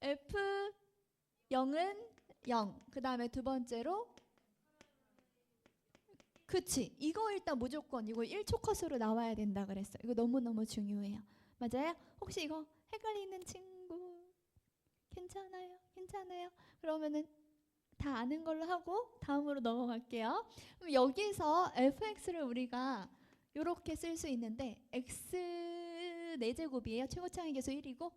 F 0은 0. 그 다음에 두 번째로 그치. 이거 일단 무조건 이거 1초 컷으로 나와야 된다 그랬어. 이거 너무너무 중요해요. 맞아요? 혹시 이거 헷갈리는 친구 괜찮아요? 괜찮아요? 그러면은 다 아는 걸로 하고 다음으로 넘어갈게요. 그럼 여기서 fx를 우리가 이렇게 쓸 수 있는데 x 4제곱이에요. 최고차항 계수 1이고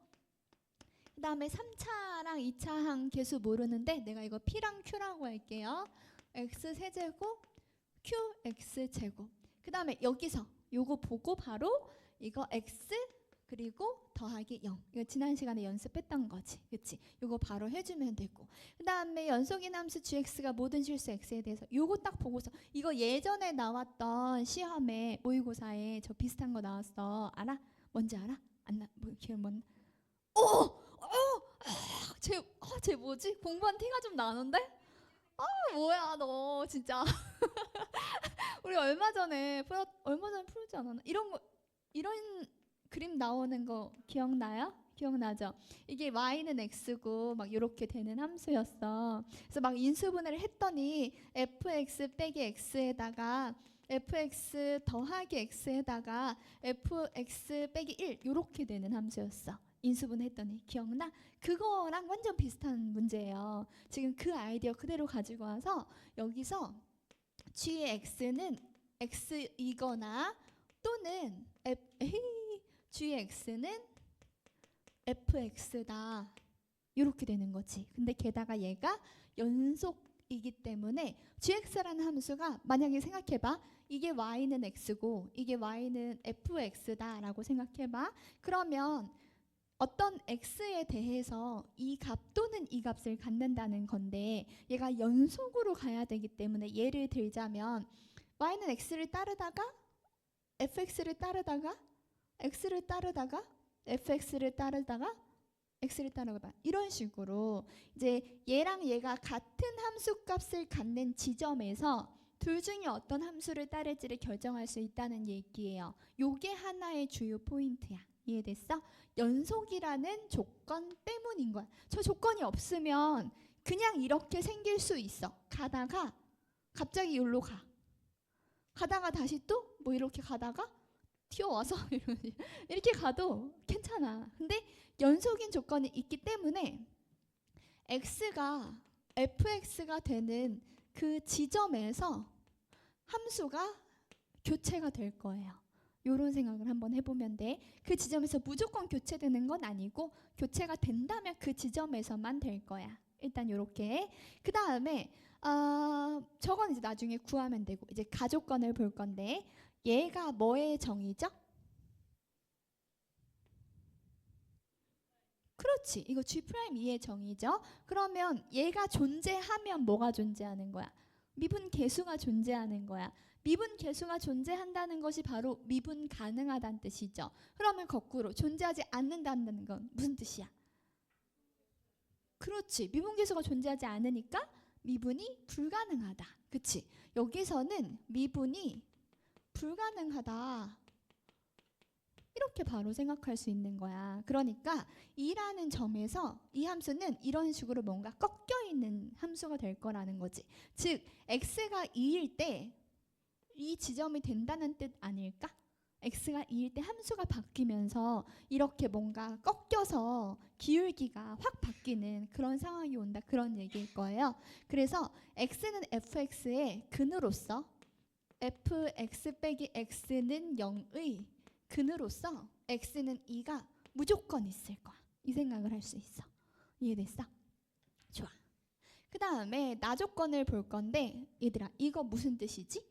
그 다음에 3차랑 2차항 계수 모르는데 내가 이거 p랑 q라고 할게요. x 세제곱 q x 제곱 그 다음에 여기서 요거 보고 바로 이거 x 그리고 더하기 0 이거 지난 시간에 연습했던 거지. 그치? 요거 바로 해주면 되고 그 다음에 연속인 함수 gx가 모든 실수 x에 대해서 요거 딱 보고서 이거 예전에 나왔던 시험에 모의고사에 저 비슷한 거 나왔어. 알아? 뭔지 알아? 기억 뭔? 쟤 뭐지? 공부한 티가 좀 나는데? 뭐야 너 진짜. 우리 얼마 전에 풀지 않았나? 이런 그림 나오는 거 기억나요? 기억나죠? 이게 y는 x고 막 이렇게 되는 함수였어. 그래서 막 인수분해를 했더니 fx 빼기 x에다가 fx 더하기 x에다가 fx 빼기 1 이렇게 되는 함수였어. 인수분해했더니 기억나? 그거랑 완전 비슷한 문제예요. 지금 그 아이디어 그대로 가지고 와서 여기서 g의 x는 x이거나 또는 g의 x는 fx다 이렇게 되는 거지. 근데 게다가 얘가 연속이기 때문에 gx라는 함수가 만약에 생각해봐. 이게 y는 x고 이게 y는 fx다 라고 생각해봐. 그러면 어떤 x에 대해서 이 값 또는 이 값을 갖는다는 건데 얘가 연속으로 가야 되기 때문에 예를 들자면 y는 x를 따르다가 fx를 따르다가 x를 따르다가 fx를 따르다가 x를 따르다가 이런 식으로 이제 얘랑 얘가 같은 함수 값을 갖는 지점에서 둘 중에 어떤 함수를 따를지를 결정할 수 있다는 얘기예요. 요게 하나의 주요 포인트야. 이해됐어? 연속이라는 조건 때문인 거야. 저 조건이 없으면 그냥 이렇게 생길 수 있어. 가다가 갑자기 여기로 가다가 다시 또 뭐 이렇게 가다가 튀어와서 이렇게 가도 괜찮아. 근데 연속인 조건이 있기 때문에 x가 fx가 되는 그 지점에서 함수가 교체가 될 거예요. 이런 생각을 한번 해보면 돼. 그 지점에서 무조건 교체되는 건 아니고 교체가 된다면 그 지점에서만 될 거야. 일단 이렇게. 그 다음에 저건 이제 나중에 구하면 되고 이제 가족건을 볼 건데 얘가 뭐의 정의죠? 그렇지. 이거 G'2의 정의죠. 그러면 얘가 존재하면 뭐가 존재하는 거야? 미분 계수가 존재하는 거야. 미분 계수가 존재한다는 것이 바로 미분 가능하다는 뜻이죠. 그러면 거꾸로 존재하지 않는다는 건 무슨 뜻이야? 그렇지. 미분 계수가 존재하지 않으니까 미분이 불가능하다. 그치? 여기서는 미분이 불가능하다. 이렇게 바로 생각할 수 있는 거야. 그러니까 2라는 점에서 이 함수는 이런 식으로 뭔가 꺾여 있는 함수가 될 거라는 거지. 즉 x가 2일 때 이 지점이 된다는 뜻 아닐까? x가 2일 때 함수가 바뀌면서 이렇게 뭔가 꺾여서 기울기가 확 바뀌는 그런 상황이 온다, 그런 얘기일 거예요. 그래서 x는 fx의 근으로서 fx 빼기 x는 0의 근으로서 x는 2가 무조건 있을 거야. 이 생각을 할 수 있어. 이해됐어? 좋아. 그 다음에 나조건을 볼 건데 얘들아, 이거 무슨 뜻이지?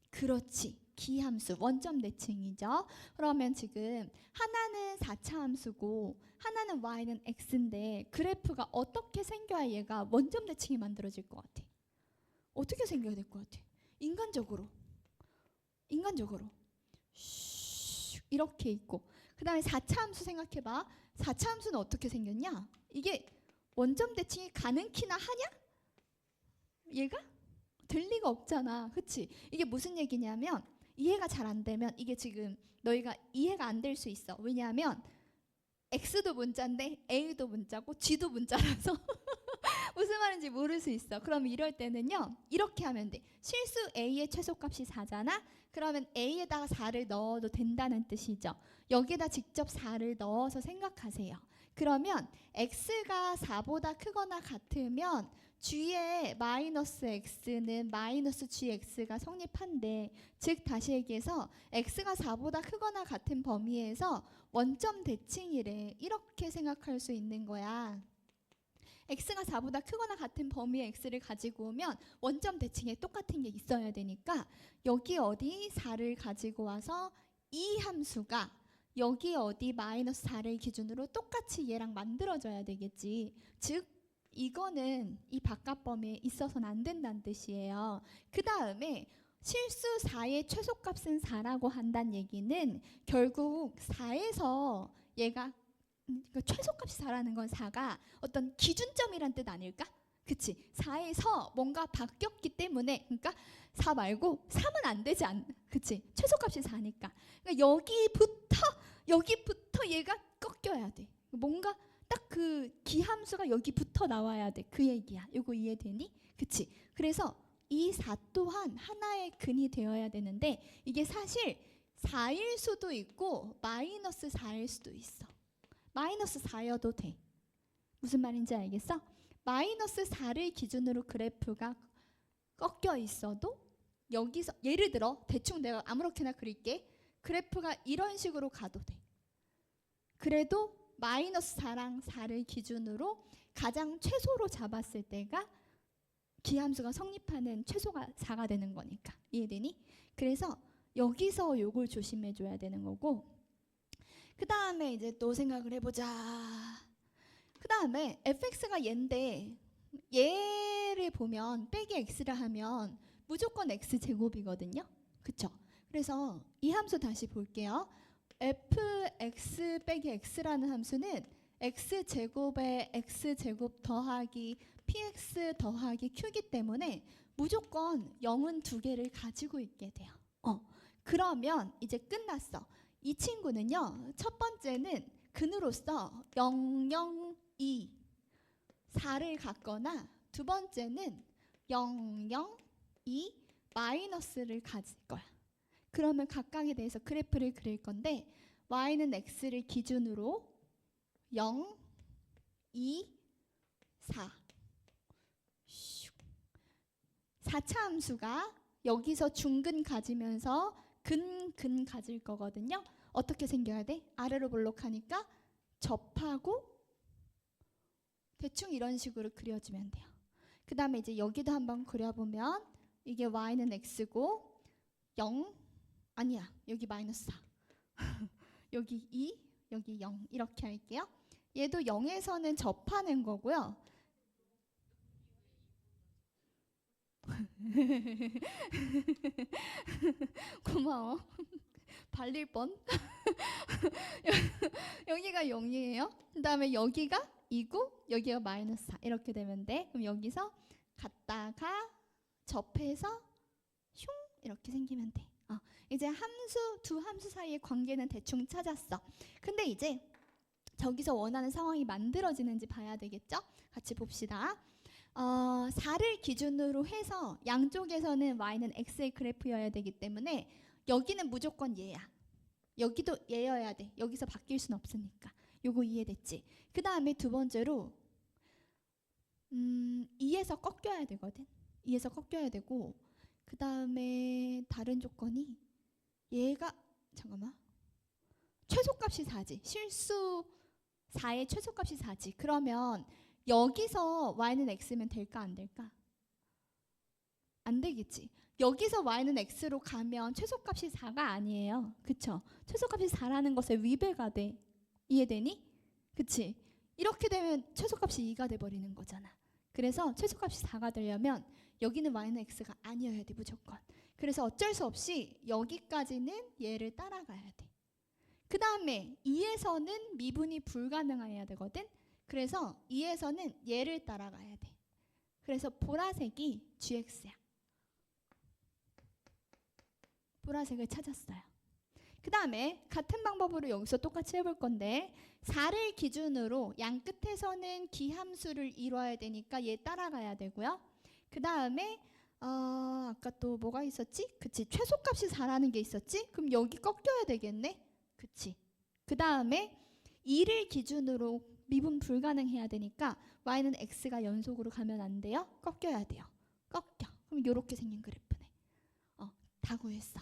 그렇지, 기함수, 원점 대칭이죠. 그러면 지금 하나는 4차 함수고 하나는 y는 x인데 그래프가 어떻게 생겨야 얘가 원점 대칭이 만들어질 것 같아? 어떻게 생겨야 될 것 같아? 인간적으로 이렇게 있고, 그 다음에 4차 함수 생각해봐. 4차 함수는 어떻게 생겼냐? 이게 원점 대칭이 가능키나 하냐? 얘가? 될 리가 없잖아. 그치? 이게 무슨 얘기냐면 이해가 잘 안 되면 이게 지금 너희가 이해가 안 될 수 있어. 왜냐하면 x도 문자인데 a도 문자고 g도 문자라서 무슨 말인지 모를 수 있어. 그럼 이럴 때는요, 이렇게 하면 돼. 실수 a의 최소값이 4잖아. 그러면 a에다가 4를 넣어도 된다는 뜻이죠. 여기다 직접 4를 넣어서 생각하세요. 그러면 x가 4보다 크거나 같으면 g의 마이너스 x는 마이너스 gx가 성립한대. 즉 다시 얘기해서 x가 4보다 크거나 같은 범위에서 원점 대칭이래. 이렇게 생각할 수 있는 거야. x가 4보다 크거나 같은 범위의 x를 가지고 오면 원점 대칭에 똑같은 게 있어야 되니까 여기 어디 4를 가지고 와서 이 함수가 여기 어디 마이너스 4를 기준으로 똑같이 얘랑 만들어져야 되겠지. 즉 이거는 이 바깥 범위에 있어서는 안 된다는 뜻이에요. 그 다음에 실수 4의 최소값은 4라고 한다는 얘기는 결국 4에서 얘가 그러니까 최소값이 4라는 건 4가 어떤 기준점이란 뜻 아닐까? 그치? 4에서 뭔가 바뀌었기 때문에, 그러니까 4 말고 3은 안 되지 않? 그치? 최소값이 4니까. 그러니까 여기부터 얘가 꺾여야 돼. 뭔가 딱 그 기함수가 여기부터 나와야 돼. 그 얘기야. 이거 이해되니? 그치? 그래서 이 4 또한 하나의 근이 되어야 되는데 이게 사실 4일 수도 있고 마이너스 4일 수도 있어. 마이너스 4여도 돼. 무슨 말인지 알겠어? 마이너스 4를 기준으로 그래프가 꺾여 있어도 여기서 예를 들어 대충 내가 아무렇게나 그릴게. 그래프가 이런 식으로 가도 돼. 그래도 마이너스 4랑 4를 기준으로 가장 최소로 잡았을 때가 기함수가 성립하는 최소가 4가 되는 거니까. 이해되니? 그래서 여기서 요걸 조심해 줘야 되는 거고, 그 다음에 이제 또 생각을 해보자. 그 다음에 fx가 얘인데 얘를 보면 빼기 x를 하면 무조건 x제곱이거든요. 그쵸? 그래서 이 함수 다시 볼게요. fx 빼기 x라는 함수는 x제곱에 x제곱 더하기 px 더하기 q이기 때문에 무조건 0은 2개를 가지고 있게 돼요. 그러면 이제 끝났어. 이 친구는요, 첫 번째는 근으로서 0, 0, 2, 4를 갖거나 두 번째는 0, 0, 2, 마이너스를 가질 거야. 그러면 각각에 대해서 그래프를 그릴 건데 y는 x를 기준으로 0, 2, 4 4차 함수가 여기서 중근 가지면서 근 가질 거거든요. 어떻게 생겨야 돼? 아래로 볼록하니까 접하고 대충 이런 식으로 그려주면 돼요. 그 다음에 이제 여기도 한번 그려보면 이게 y는 x고 0 아니야, 여기 마이너스 4 여기 2 여기 0 이렇게 할게요. 얘도 0에서는 접하는 거고요. 고마워. 발릴 뻔. 여기가 0이에요. 그 다음에 여기가 2고 여기가 마이너스 4 이렇게 되면 돼. 그럼 여기서 갔다가 접해서 슝 이렇게 생기면 돼. 이제 두 함수 사이의 관계는 대충 찾았어. 근데 이제 저기서 원하는 상황이 만들어지는지 봐야 되겠죠? 같이 봅시다. 4를 기준으로 해서 양쪽에서는 y는 x의 그래프여야 되기 때문에 여기는 무조건 얘야. 여기도 얘여야 돼. 여기서 바뀔 순 없으니까. 요거 이해됐지? 그 다음에 두 번째로 2에서 꺾여야 되거든. 2에서 꺾여야 되고 그 다음에 다른 조건이 얘가 잠깐만 최소값이 4지. 실수 4의 최소값이 4지. 그러면 여기서 y는 x면 될까 안 될까? 안 되겠지. 여기서 y는 x로 가면 최소값이 4가 아니에요. 그쵸? 최소값이 4라는 것에 위배가 돼. 이해되니? 그치? 이렇게 되면 최소값이 2가 돼버리는 거잖아. 그래서 최소값이 4가 되려면 여기는 y는 x가 아니어야 돼 무조건. 그래서 어쩔 수 없이 여기까지는 얘를 따라가야 돼. 그 다음에 2에서는 미분이 불가능해야 되거든. 그래서 2에서는 얘를 따라가야 돼. 그래서 보라색이 gx야. 보라색을 찾았어요. 그 다음에 같은 방법으로 여기서 똑같이 해볼 건데 4를 기준으로 양 끝에서는 기함수를 이뤄야 되니까 얘 따라가야 되고요. 그 다음에 아까 또 뭐가 있었지? 그치, 최소값이 4라는 게 있었지? 그럼 여기 꺾여야 되겠네? 그치. 그 다음에 2를 기준으로 미분 불가능해야 되니까 y는 x가 연속으로 가면 안 돼요. 꺾여야 돼요. 꺾여. 그럼 이렇게 생긴 그래프네. 다 구했어.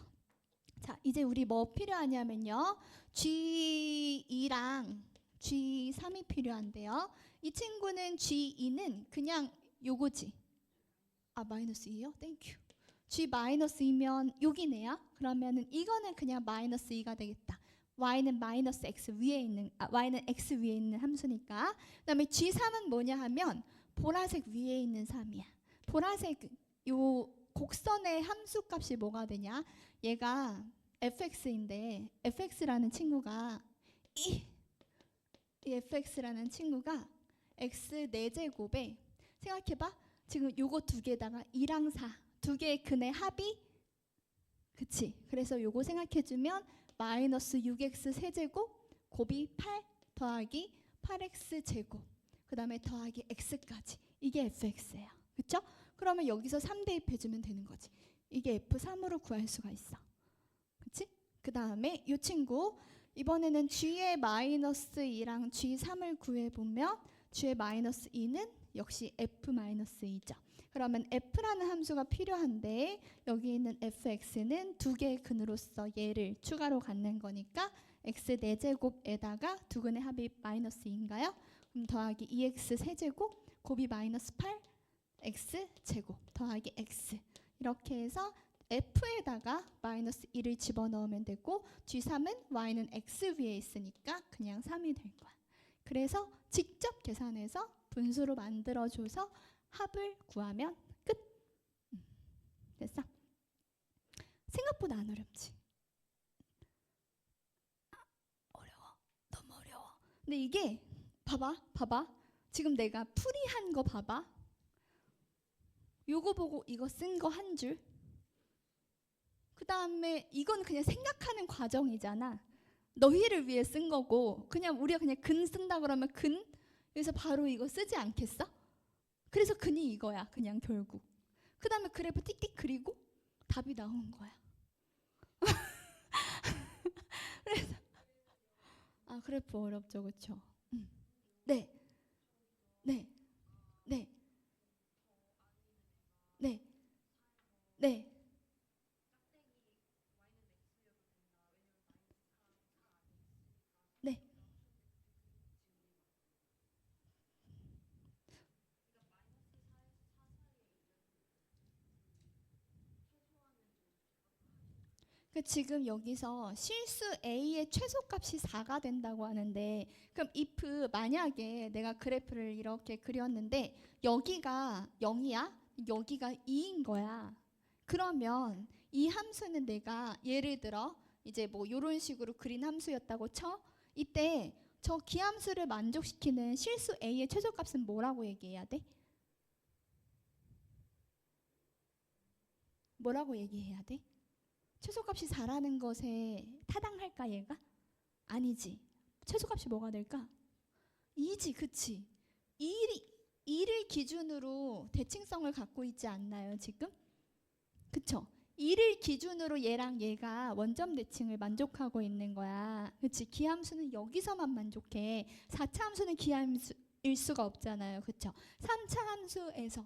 자, 이제 우리 뭐 필요하냐면요. G2랑 G3이 필요한데요. 이 친구는 G2는 그냥 요거지. 마이너스 2요? 땡큐. G-2면 여기네요. 그러면은 이거는 그냥 마이너스 2가 되겠다. y는 마이너스 x 위에 있는 y는 x 위에 있는 함수니까. 그다음에 G3은 뭐냐 하면 보라색 위에 있는 3이야. 보라색 요 곡선의 함수 값이 뭐가 되냐? 얘가 fx인데 fx라는 친구가 이 fx라는 친구가 x 4제곱에 생각해봐. 지금 요거 두 개다가 2랑 4 두 개의 근의 합이 그치? 그래서 요거 생각해주면 마이너스 6x 세제곱 곱이 8 더하기 8x 제곱 그 다음에 더하기 x까지 이게 fx예요. 그쵸? 그러면 여기서 3 대입해주면 되는 거지. 이게 f3으로 구할 수가 있어. 그치? 그 다음에 이 친구 이번에는 g의 마이너스 2랑 g3을 구해보면 g의 마이너스 2는 역시 f-2죠. 그러면 f라는 함수가 필요한데 여기 있는 fx는 두 개의 근으로서 얘를 추가로 갖는 거니까 x 4제곱에다가 두 근의 합이 마이너스 2인가요? 그럼 더하기 2x 세제곱 곱이 마이너스 8 x 제곱 더하기 x 이렇게 해서 f에다가 마이너스 1을 집어넣으면 되고 g3은 y는 x 위에 있으니까 그냥 3이 될 거야. 그래서 직접 계산해서 분수로 만들어줘서 합을 구하면 끝. 됐어? 생각보다 안 어렵지? 어려워. 너무 어려워. 근데 이게 봐봐. 지금 내가 풀이한 거 봐봐. 요거 보고 이거 쓴 거 한 줄. 그 다음에 이건 그냥 생각하는 과정이잖아. 너희를 위해 쓴 거고 그냥 우리가 그냥 근 쓴다 그러면 근 여기서 바로 이거 쓰지 않겠어? 그래서 근이 이거야 그냥 결국. 그 다음에 그래프 띡띡 그리고 답이 나오는 거야. 그래서 그래프 어렵죠 그쵸? 네. 네. 네. 네. 네. 네. 그 지금 여기서 실수 A의 최소값이 4가 된다고 하는데 그럼 if 만약에 내가 그래프를 이렇게 그렸는데 여기가 0이야? 여기가 2인 거야. 그러면 이 함수는 내가 예를 들어 이제 뭐 이런 식으로 그린 함수였다고 쳐. 이때 저 기함수를 만족시키는 실수 A의 최소값은 뭐라고 얘기해야 돼? 뭐라고 얘기해야 돼? 최소값이 4라는 것에 타당할까 얘가? 아니지. 최소값이 뭐가 될까? 2지 그치? 1이 2를 기준으로 대칭성을 갖고 있지 않나요, 지금? 그쵸? 2를 기준으로 얘랑 얘가 원점 대칭을 만족하고 있는 거야. 그치? 기함수는 여기서만 만족해. 4차 함수는 기함수일 수가 없잖아요. 그쵸? 3차 함수에서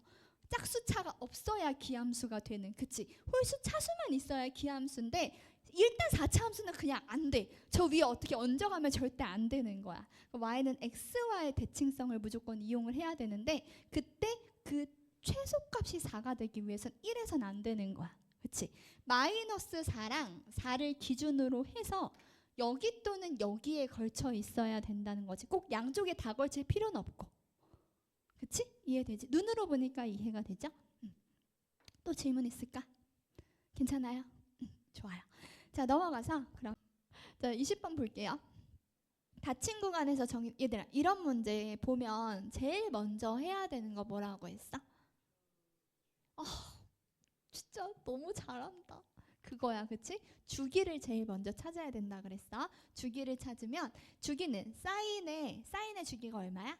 짝수차가 없어야 기함수가 되는, 그치? 홀수 차수만 있어야 기함수인데 일단 4차 함수는 그냥 안 돼. 저 위에 어떻게 얹어가면 절대 안 되는 거야. y는 x와의 대칭성을 무조건 이용을 해야 되는데 그때 그 최소값이 4가 되기 위해서는 1에서는 안 되는 거야. 그치? 마이너스 4랑 4를 기준으로 해서 여기 또는 여기에 걸쳐 있어야 된다는 거지. 꼭 양쪽에 다 걸칠 필요는 없고. 그치? 이해되지? 눈으로 보니까 이해가 되죠? 또 질문 있을까? 괜찮아요? 좋아요. 자, 넘어가서 그럼 자, 20번 볼게요. 닫힌 구간에서 얘들아, 이런 문제 보면 제일 먼저 해야 되는 거 뭐라고 했어? 진짜 너무 잘한다. 그거야, 그치? 주기를 제일 먼저 찾아야 된다 그랬어. 주기를 찾으면 주기는 사인의 주기가 얼마야?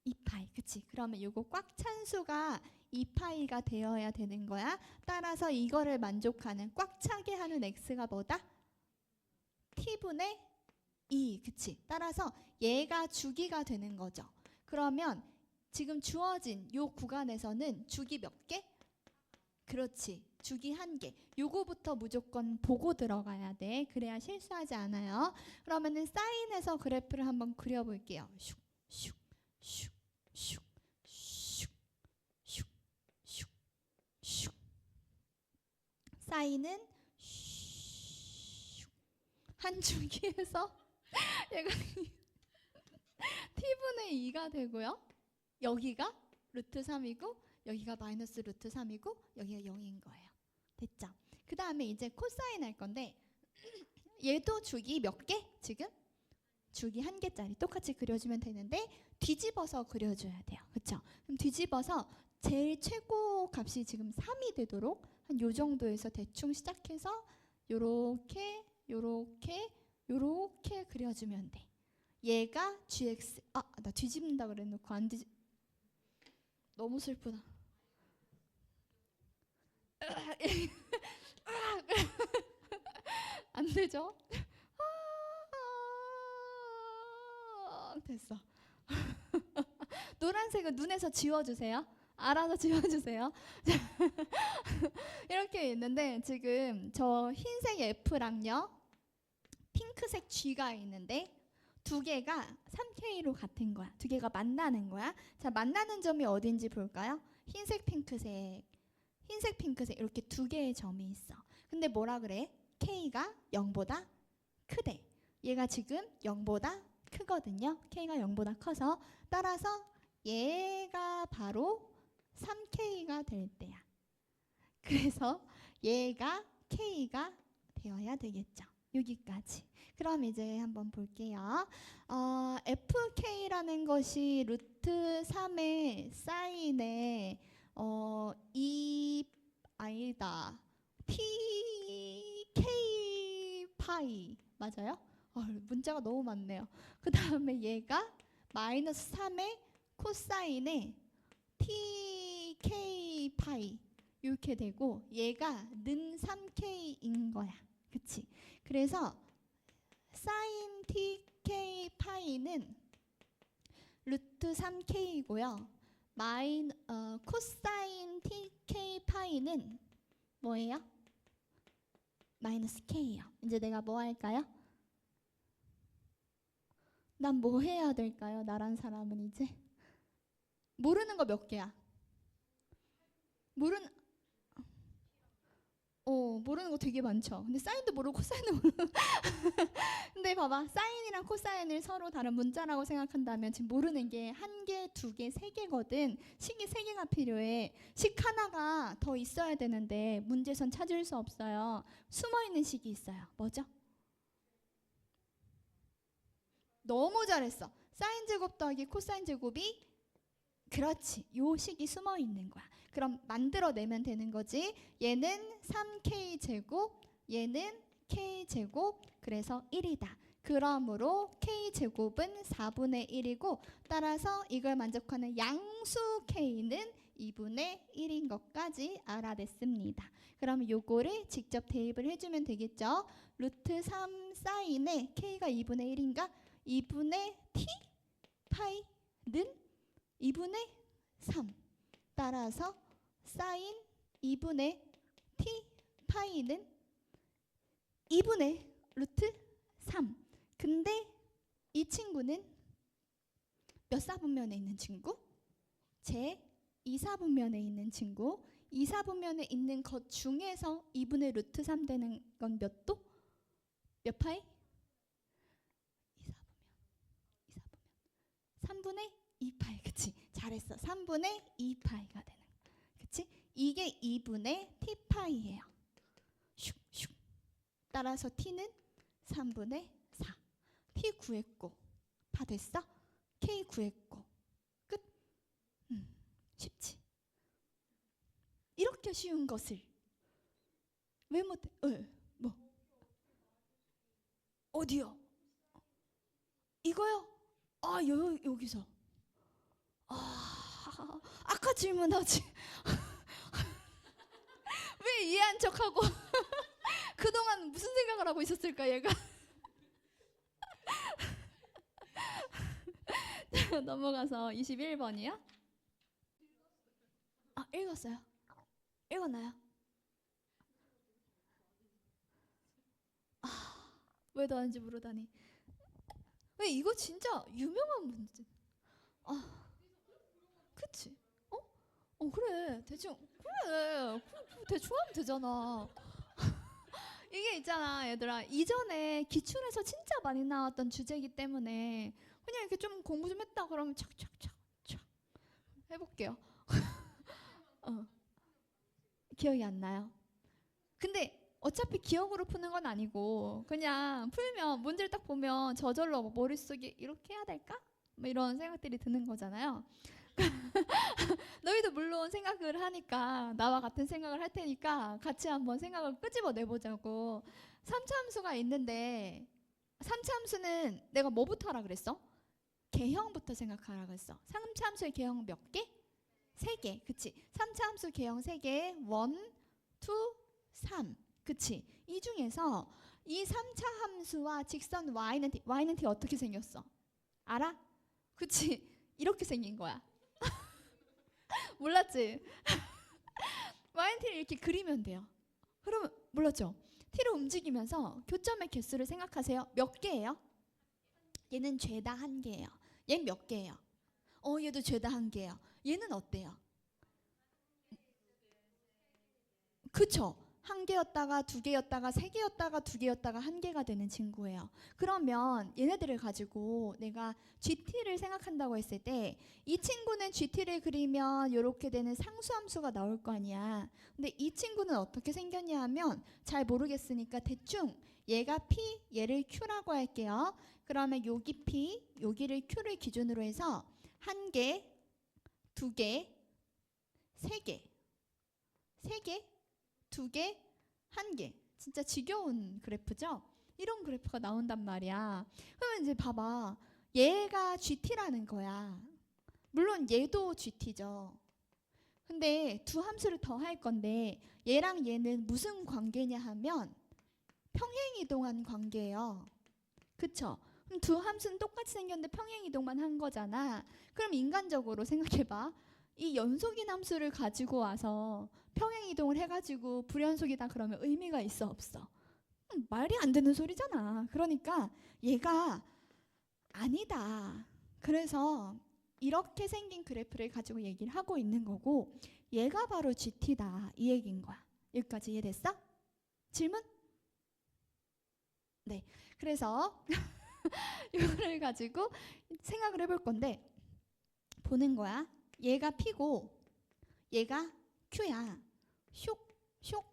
2파이, 그치? 그러면 요거 꽉 찬 수가 2파이가 되어야 되는 거야. 따라서 이거를 만족하는 꽉 차게 하는 x가 뭐다? t분의 2, 그치? 따라서 얘가 주기가 되는 거죠. 그러면 지금 주어진 요 구간에서는 주기 몇 개? 그렇지. 주기 1개. 요거부터 무조건 보고 들어가야 돼. 그래야 실수하지 않아요. 그러면은 사인에서 그래프를 한번 그려볼게요. 슉, 슉, 슉, 슉, 슉, 슉, 슉, 슉. 사인은 슉. 한 주기에서 얘가 t분의 2가 되고요. 여기가 루트 3이고 여기가 마이너스 루트 3이고 여기가 0인 거예요. 됐죠? 그 다음에 이제 코사인 할 건데 얘도 주기 몇 개? 지금? 주기 1개짜리 똑같이 그려주면 되는데 뒤집어서 그려줘야 돼요. 그쵸? 그럼 뒤집어서 제일 최고 값이 지금 3이 되도록 한 요 정도에서 대충 시작해서 요렇게 요렇게 요렇게 그려주면 돼. 얘가 gx 나 뒤집는다 그래놓고 안 뒤집 너무 슬프다. 안 되죠? 됐어. 노란색은 눈에서 지워주세요. 알아서 지워주세요. 이렇게 있는데 지금 저 흰색 F랑요 핑크색 G가 있는데 두 개가 3K로 같은 거야. 두 개가 만나는 거야. 자, 만나는 점이 어딘지 볼까요? 흰색 핑크색 이렇게 두 개의 점이 있어. 근데 뭐라 그래? K가 0보다 크대. 얘가 지금 0보다 크거든요. K가 0보다 커서 따라서 얘가 바로 3K가 될 때야. 그래서 얘가 K가 되어야 되겠죠. 여기까지. 그럼 이제 한번 볼게요. FK라는 것이 루트 3의 사인에 TK 파이 맞아요? 문자가 너무 많네요. 그 다음에 얘가 마이너스 3의 코사인에 TK 파이 이렇게 되고 얘가 는 3K인 거야. 그치? 그래서 사인 TK 파이는 루트 3K이고요. 코사인 TK 파이는 뭐예요? 마이너스 K예요. 이제 내가 뭐 할까요? 난 뭐 해야 될까요? 나란 사람은 이제 모르는 거 몇 개야? 모르는 거 되게 많죠. 근데 사인도 모르고 코사인도 모르고 근데 봐봐. 사인이랑 코사인을 서로 다른 문자라고 생각한다면 지금 모르는 게 1개, 2개, 3개거든. 식이 3개가 필요해. 식 하나가 더 있어야 되는데 문제선 찾을 수 없어요. 숨어있는 식이 있어요. 뭐죠? 너무 잘했어. 사인 제곱 더하기 코사인 제곱이 그렇지. 요 식이 숨어 있는 거야. 그럼 만들어내면 되는 거지. 얘는 3K 제곱, 얘는 K 제곱, 그래서 1이다. 그러므로 K제곱은 4분의 1이고 따라서 이걸 만족하는 양수 K는 2분의 1인 것까지 알아냈습니다. 그럼 요거를 직접 대입을 해주면 되겠죠. 루트 3 사인에 K가 2분의 1인가? 2분의 T 파이는 2분의 3. 따라서 사인 2분의 T 파이는 2분의 루트 3. 근데 이 친구는 몇 사분면에 있는 친구? 제 2사분면에 있는 친구. 2사분면에 있는 것 중에서 2분의 루트 3 되는 건 몇 도? 몇 파이? 2사분면. 3분의 2파이. 그치? 잘했어. 3분의 2파이가 되는 거. 그치? 이게 2분의 T파이예요. 슉슉. 따라서 T는 3분의 4. T 구했고 다 됐어? K 구했고 끝? 쉽지? 이렇게 쉬운 것을 왜 못해? 뭐? 어디요? 이거요? 아 여기서 아까 질문하지 왜 이해한 척하고 그동안 무슨 생각을 하고 있었을까 얘가 넘어가서 21번이요? 아 읽었어요? 읽었나요? 왜 너한지 모르다니. 왜 이거 진짜 유명한 문제. 그치? 그래 대충 그래 대충 하면 되잖아. 이게 있잖아 얘들아. 이전에 기출에서 진짜 많이 나왔던 주제이기 때문에 그냥 이렇게 좀 공부 좀 했다 그러면 착착착착 해볼게요. 기억이 안 나요. 근데 어차피 기억으로 푸는 건 아니고 그냥 풀면 문제를 딱 보면 저절로 머릿속에 이렇게 해야 될까? 뭐 이런 생각들이 드는 거잖아요. 너희도 물론 생각을 하니까 나와 같은 생각을 할 테니까 같이 한번 생각을 끄집어 내보자고. 3차 함수가 있는데 3차 함수는 내가 뭐부터 하라 그랬어? 개형부터 생각하라 그랬어. 3차 함수의 개형 몇 개? 3개. 그치? 3차 함수 개형 3개. 1, 2, 3. 그치? 이 중에서 이 3차 함수와 직선 y는 t 어떻게 생겼어? 알아? 그치? 이렇게 생긴 거야. 몰랐지? y는 t를 이렇게 그리면 돼요. 그러면 몰랐죠? t를 움직이면서 교점의 개수를 생각하세요. 몇 개예요? 얘는 죄다 1개예요. 얘는 몇 개예요? 얘도 죄다 1개예요. 얘는 어때요? 그쵸? 1개였다가 2개였다가 3개였다가 2개였다가 1개가 되는 친구예요. 그러면 얘네들을 가지고 내가 GT를 생각한다고 했을 때 이 친구는 GT를 그리면 이렇게 되는 상수함수가 나올 거 아니야. 근데 이 친구는 어떻게 생겼냐 하면 잘 모르겠으니까 대충 얘가 P, 얘를 Q라고 할게요. 그러면 여기 P, 여기를 Q를 기준으로 해서 1개, 2개, 3개, 3개, 2개, 1개. 진짜 지겨운 그래프죠? 이런 그래프가 나온단 말이야. 그러면 이제 봐봐. 얘가 GT라는 거야. 물론 얘도 GT죠. 근데 두 함수를 더 할 건데 얘랑 얘는 무슨 관계냐 하면 평행이동한 관계예요. 그쵸? 그럼 두 함수는 똑같이 생겼는데 평행이동만 한 거잖아. 그럼 인간적으로 생각해봐. 이 연속인 함수를 가지고 와서 평행이동을 해가지고 불연속이다 그러면 의미가 있어 없어? 말이 안 되는 소리잖아. 그러니까 얘가 아니다. 그래서 이렇게 생긴 그래프를 가지고 얘기를 하고 있는 거고 얘가 바로 GT다 이 얘기인 거야. 여기까지 이해됐어? 질문? 네. 그래서 이거를 가지고 생각을 해볼 건데 보는 거야. 얘가 P고 얘가 Q야. 쇽, 쇽,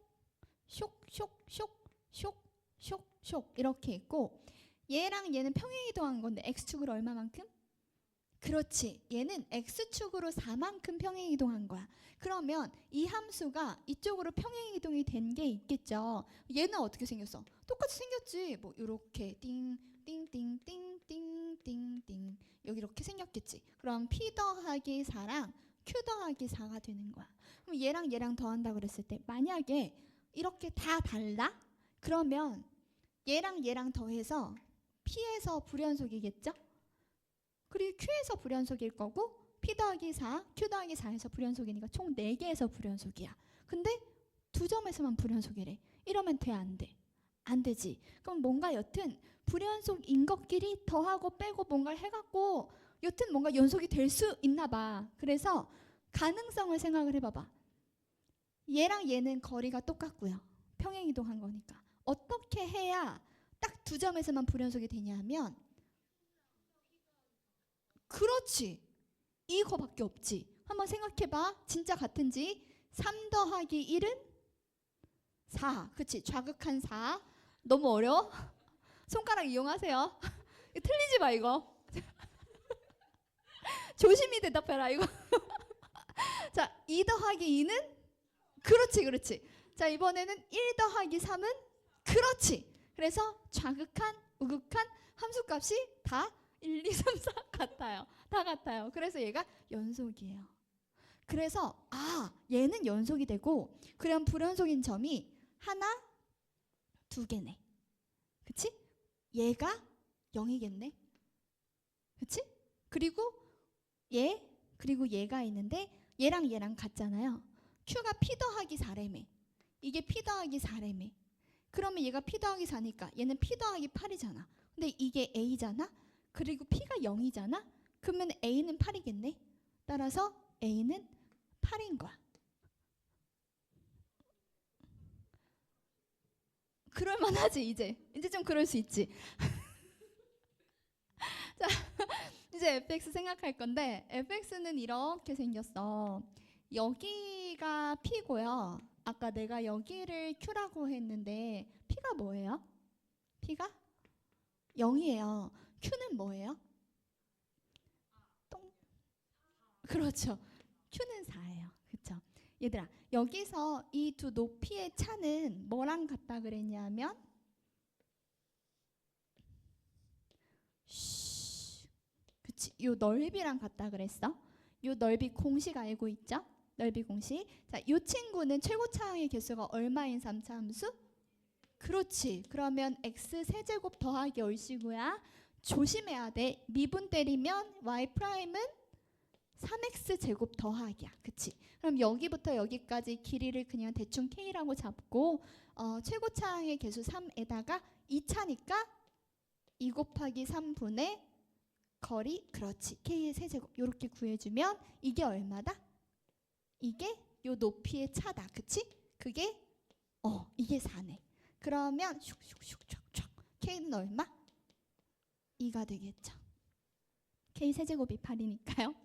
쇽, 쇽, 쇽, 쇽, 쇽, 쇽 이렇게 있고 얘랑 얘는 평행이동한 건데 X축으로 얼마만큼? 그렇지. 얘는 X축으로 4만큼 평행이동한 거야. 그러면 이 함수가 이쪽으로 평행이동이 된 게 있겠죠. 얘는 어떻게 생겼어? 똑같이 생겼지. 뭐 요렇게 띵, 띵띵띵띵띵띵 여기 이렇게 생겼겠지. 그럼 P 더하기 4랑 Q 더하기 4가 되는 거야. 그럼 얘랑 얘랑 더한다 그랬을 때 만약에 이렇게 다 달라? 그러면 얘랑 얘랑 더해서 P에서 불연속이겠죠? 그리고 Q에서 불연속일 거고 P 더하기 4, Q 더하기 4에서 불연속이니까 총 4개에서 불연속이야. 근데 두 점에서만 불연속이래. 이러면 돼, 안 돼? 안 되지. 그럼 뭔가 여튼 불연속인 것끼리 더하고 빼고 뭔가를 해갖고 여튼 뭔가 연속이 될 수 있나 봐. 그래서 가능성을 생각을 해봐봐. 얘랑 얘는 거리가 똑같고요. 평행이동한 거니까. 어떻게 해야 딱 두 점에서만 불연속이 되냐 하면 그렇지. 이거밖에 없지. 한번 생각해봐. 진짜 같은지. 3 더하기 1은 4. 그치? 좌극한 4. 너무 어려워? 손가락 이용하세요. 틀리지 마 이거. 조심히 대답해라 이거. 자, 2 더하기 2는 그렇지 그렇지. 자, 이번에는 1 더하기 3은 그렇지. 그래서 좌극한 우극한 함수값이 다 1, 2, 3, 4 같아요. 다 같아요. 그래서 얘가 연속이에요. 그래서 얘는 연속이 되고 그럼 불연속인 점이 하나, 두 개네. 그치? 얘가 0이겠네. 그치? 그리고 그리고 얘가 있는데 얘랑 얘랑 같잖아요. Q가 P 더하기 4래매. 이게 P 더하기 4래매. 그러면 얘가 P 더하기 4니까 얘는 P 더하기 8이잖아. 근데 이게 A잖아. 그리고 P가 0이잖아. 그러면 A는 8이겠네. 따라서 A는 8인 거야. 그럴만하지 이제 좀 그럴 수 있지. 자, 이제 fx 생각할 건데 fx는 이렇게 생겼어. 여기가 p고요. 아까 내가 여기를 q라고 했는데 p가 뭐예요? p가 0이에요. q는 뭐예요? 그렇죠. q는 4예요. 그렇죠. 얘들아, 여기서 이 두 높이의 차는 뭐랑 같다 그랬냐면 그치, 요 넓이랑 같다 그랬어. 요 넓이 공식 알고 있죠? 넓이 공식. 자, 요 친구는 최고차항의 개수가 얼마인 3차 함수? 그렇지. 그러면 x 세제곱 더하기 얼씨구야. 조심해야 돼. 미분 때리면 y 프라임은 3x 제곱 더하기야. 그치? 그럼 여기부터 여기까지 길이를 그냥 대충 k라고 잡고 최고차항의 개수 3에다가 2차니까 2 곱하기 3분의 거리, 그렇지, k의 세제곱 이렇게 구해주면 이게 얼마다? 이게 요 높이의 차다. 그치? 그게 이게 4네. 그러면 슉슉슉슉슉 k는 얼마? 2가 되겠죠. k 세제곱이 8이니까요.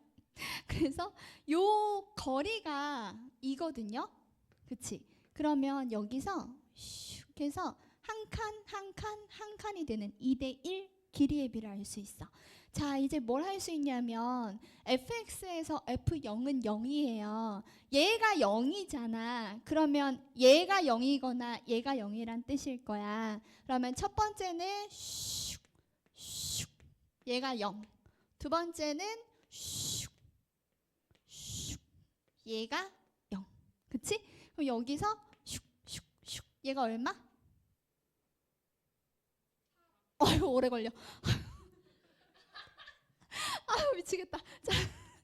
그래서 요 거리가 이거든요. 그치? 그러면 여기서 슉 해서 한 칸이 되는 2대1 길이의 비를 알 수 있어. 자, 이제 뭘 할 수 있냐면 fx에서 f0은 0이에요. 얘가 0이잖아. 그러면 얘가 0이거나 얘가 0이란 뜻일 거야. 그러면 첫 번째는 슉슉 얘가 0. 두 번째는 슉슉 얘가 0. 그치? 그럼 여기서 슉슉슉 얘가 얼마? 아유, 오래 걸려. 아유, 미치겠다. 자,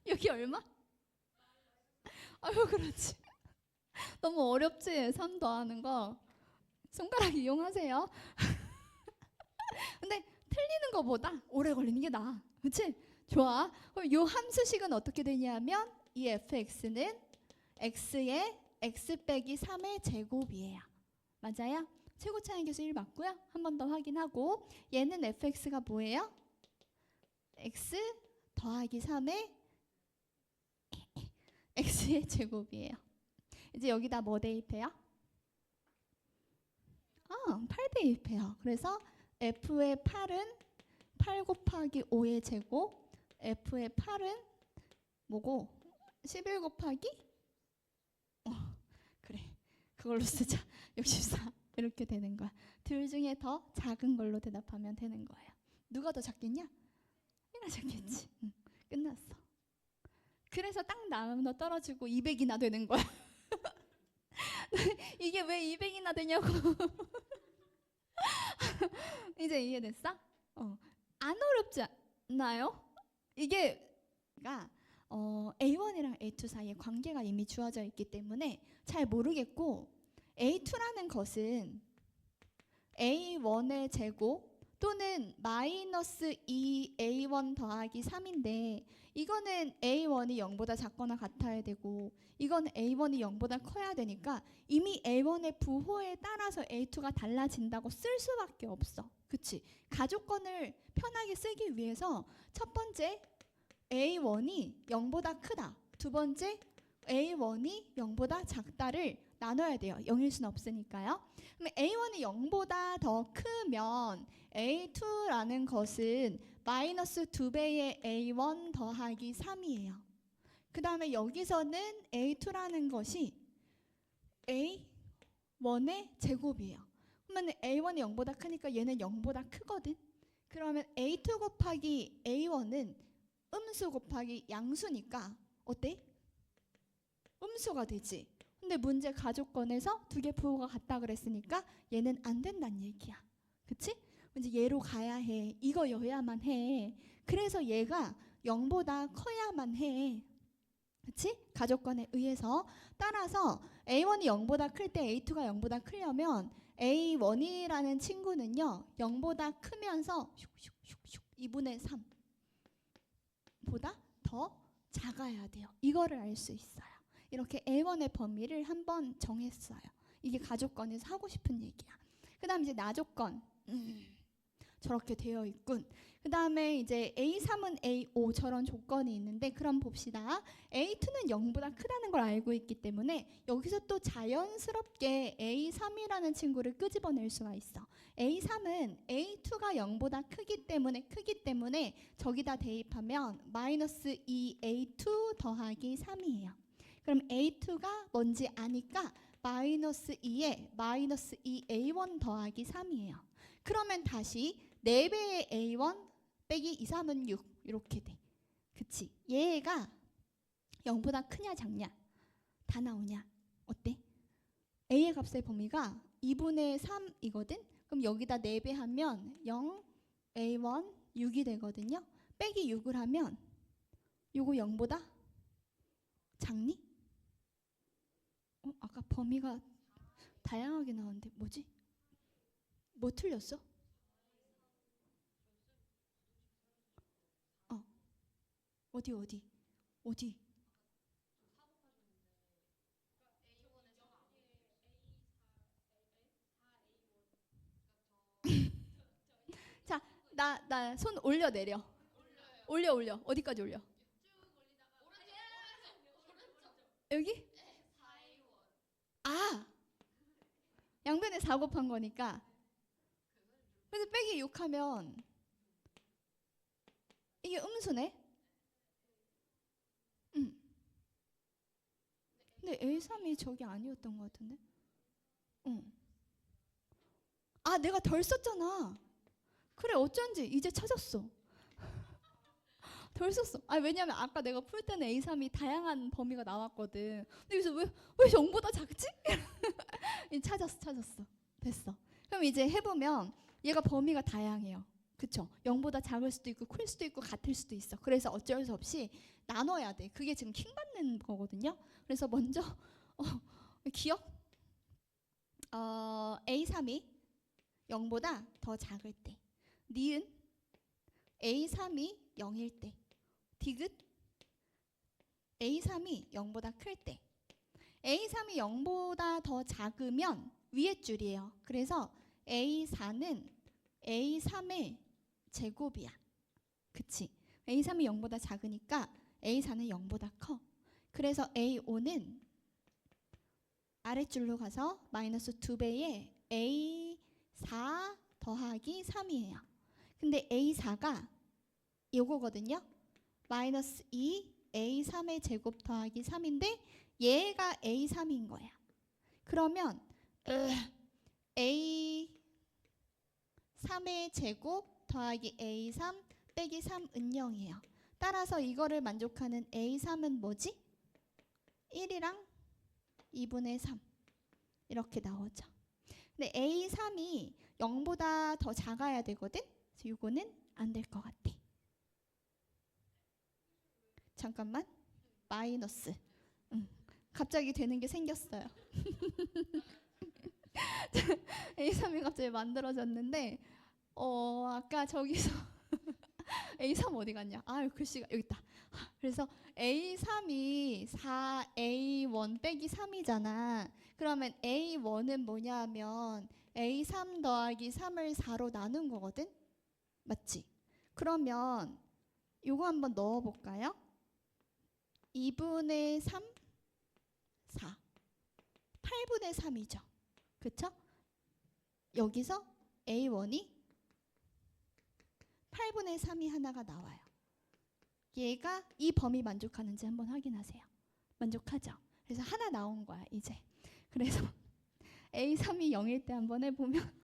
여기 얼마? 아유, 그렇지. 너무 어렵지? 3 더하는 거. 손가락 이용하세요. 근데 틀리는 거보다 오래 걸리는 게 나아. 그치? 좋아. 그럼 요 함수식은 어떻게 되냐면 이 fx는 x의 x 빼기 3의 제곱이에요. 맞아요? 최고차항 개수 1 맞고요. 한 번 더 확인하고 얘는 fx가 뭐예요? x 더하기 3의 x의 제곱이에요. 이제 여기다 뭐 대입해요? 8 대입해요. 그래서 f의 8은 8 곱하기 5의 제곱, f의 8은 뭐고? 11 곱하기? 그래, 그걸로 쓰자. 64 이렇게 되는 거야. 둘 중에 더 작은 걸로 대답하면 되는 거예요. 누가 더 작겠냐? 얘가 작겠지. 응, 끝났어. 그래서 딱 나눠 떨어지고 200이나 되는 거야. 이게 왜 200이나 되냐고. 이제 이해됐어? 안 어렵지 않나요? 이게 A1이랑 A2 사이에 관계가 이미 주어져 있기 때문에 잘 모르겠고, A2라는 것은 A1의 제곱 또는 마이너스 2A1 더하기 3인데, 이거는 A1이 0보다 작거나 같아야 되고 이거는 A1이 0보다 커야 되니까 이미 A1의 부호에 따라서 A2가 달라진다고 쓸 수밖에 없어. 그치? 가족권을 편하게 쓰기 위해서 첫 번째 A1이 0보다 크다, 두 번째 A1이 0보다 작다를 나눠야 돼요. 0일 수는 없으니까요. 그럼 A1이 0보다 더 크면 A2라는 것은 마이너스 2배의 A1 더하기 3이에요. 그 다음에 여기서는 A2라는 것이 A1의 제곱이에요. 그러면 A1이 0보다 크니까 얘는 0보다 크거든. 그러면 A2 곱하기 A1은 음수 곱하기 양수니까 어때? 음수가 되지. 근데 문제 가족권에서 두 개 부호가 같다 그랬으니까 얘는 안 된다는 얘기야. 그치? 이제 얘로 가야 해. 이거여야만 해. 그래서 얘가 0보다 커야만 해. 그치? 가족권에 의해서. 따라서 A1이 0보다 클 때 A2가 0보다 크려면 A1이라는 친구는요 0보다 크면서 2분의 3보다 더 작아야 돼요. 이거를 알 수 있어요. 이렇게 A1의 범위를 한번 정했어요. 이게 가족권에서 하고 싶은 얘기야. 그 다음 이제 나조건. 저렇게 되어 있군. 그 다음에 이제 A3은 A5 저런 조건이 있는데, 그럼 봅시다. A2는 0보다 크다는 걸 알고 있기 때문에 여기서 또 자연스럽게 A3이라는 친구를 끄집어낼 수가 있어. A3은 A2가 0보다 크기 때문에 저기다 대입하면 마이너스 2A2 더하기 3이에요. 그럼 A2가 뭔지 아니까 마이너스 2에 마이너스 2A1 더하기 3이에요. 그러면 다시 4배의 A1 빼기 2, 3은 6 이렇게 돼. 그치? 얘가 0보다 크냐 작냐 다 나오냐 어때? A의 값의 범위가 2분의 3이거든? 그럼 여기다 4배 하면 0, A1, 6이 되거든요. 빼기 6을 하면 요거 0보다 작니? 아까 범위가 다양하게 나왔는데 뭐지? 뭐 틀렸어? 어디? 자, 나 손 올려 내려. 올려. 어디까지 올려? 여기? 아, 양변에 4 곱한 거니까. 그래서 빼기 6 하면 이게 음수네? 근데 A3이 저기 아니었던 것 같은데? 아, 내가 덜 썼잖아. 그래, 어쩐지 이제 찾았어. 덜 썼어. 아, 왜냐면 아까 내가 풀 때는 A3이 다양한 범위가 나왔거든. 근데 여기서 왜 0보다 작지? 찾았어. 됐어. 그럼 이제 해보면 얘가 범위가 다양해요. 그쵸? 0보다 작을 수도 있고 클 수도 있고 같을 수도 있어. 그래서 어쩔 수 없이 나눠야 돼. 그게 지금 킹 받는 거거든요. 그래서 먼저 기억? A3이 0보다 더 작을 때, 니은 A3이 0일 때, 디귿 A3이 0보다 클 때. A3이 0보다 더 작으면 위에 줄이에요. 그래서 A4는 A3의 제곱이야. 그치? A3이 0보다 작으니까 A4는 0보다 커. 그래서 A5는 아랫줄로 가서 마이너스 2배의 A4 더하기 3이에요. 근데 A4가 요거거든요. 마이너스 2 A3의 제곱 더하기 3인데 얘가 A3인 거야. 그러면 A3의 제곱 더하기 A3 빼기 3은 0이에요. 따라서 이거를 만족하는 A3은 뭐지? 1이랑 2분의 3 이렇게 나오죠. 근데 A3이 0보다 더 작아야 되거든? 그래서 이거는 안 될 것 같아. 잠깐만. 마이너스. 갑자기 되는 게 생겼어요. A3이 갑자기 만들어졌는데 아까 저기서 A3 어디 갔냐? 아유 글씨가 여기 있다. 그래서 A3이 4A1 빼기 3이잖아. 그러면 A1은 뭐냐 하면 A3 더하기 3을 4로 나눈 거거든? 맞지? 그러면 이거 한번 넣어볼까요? 2분의 3, 4. 8분의 3이죠. 그쵸? 여기서 A1이 8분의 3이 하나가 나와요. 얘가 이 범위 만족하는지 한번 확인하세요. 만족하죠? 그래서 하나 나온 거야 이제. 그래서 A3이 0일 때 한번 해보면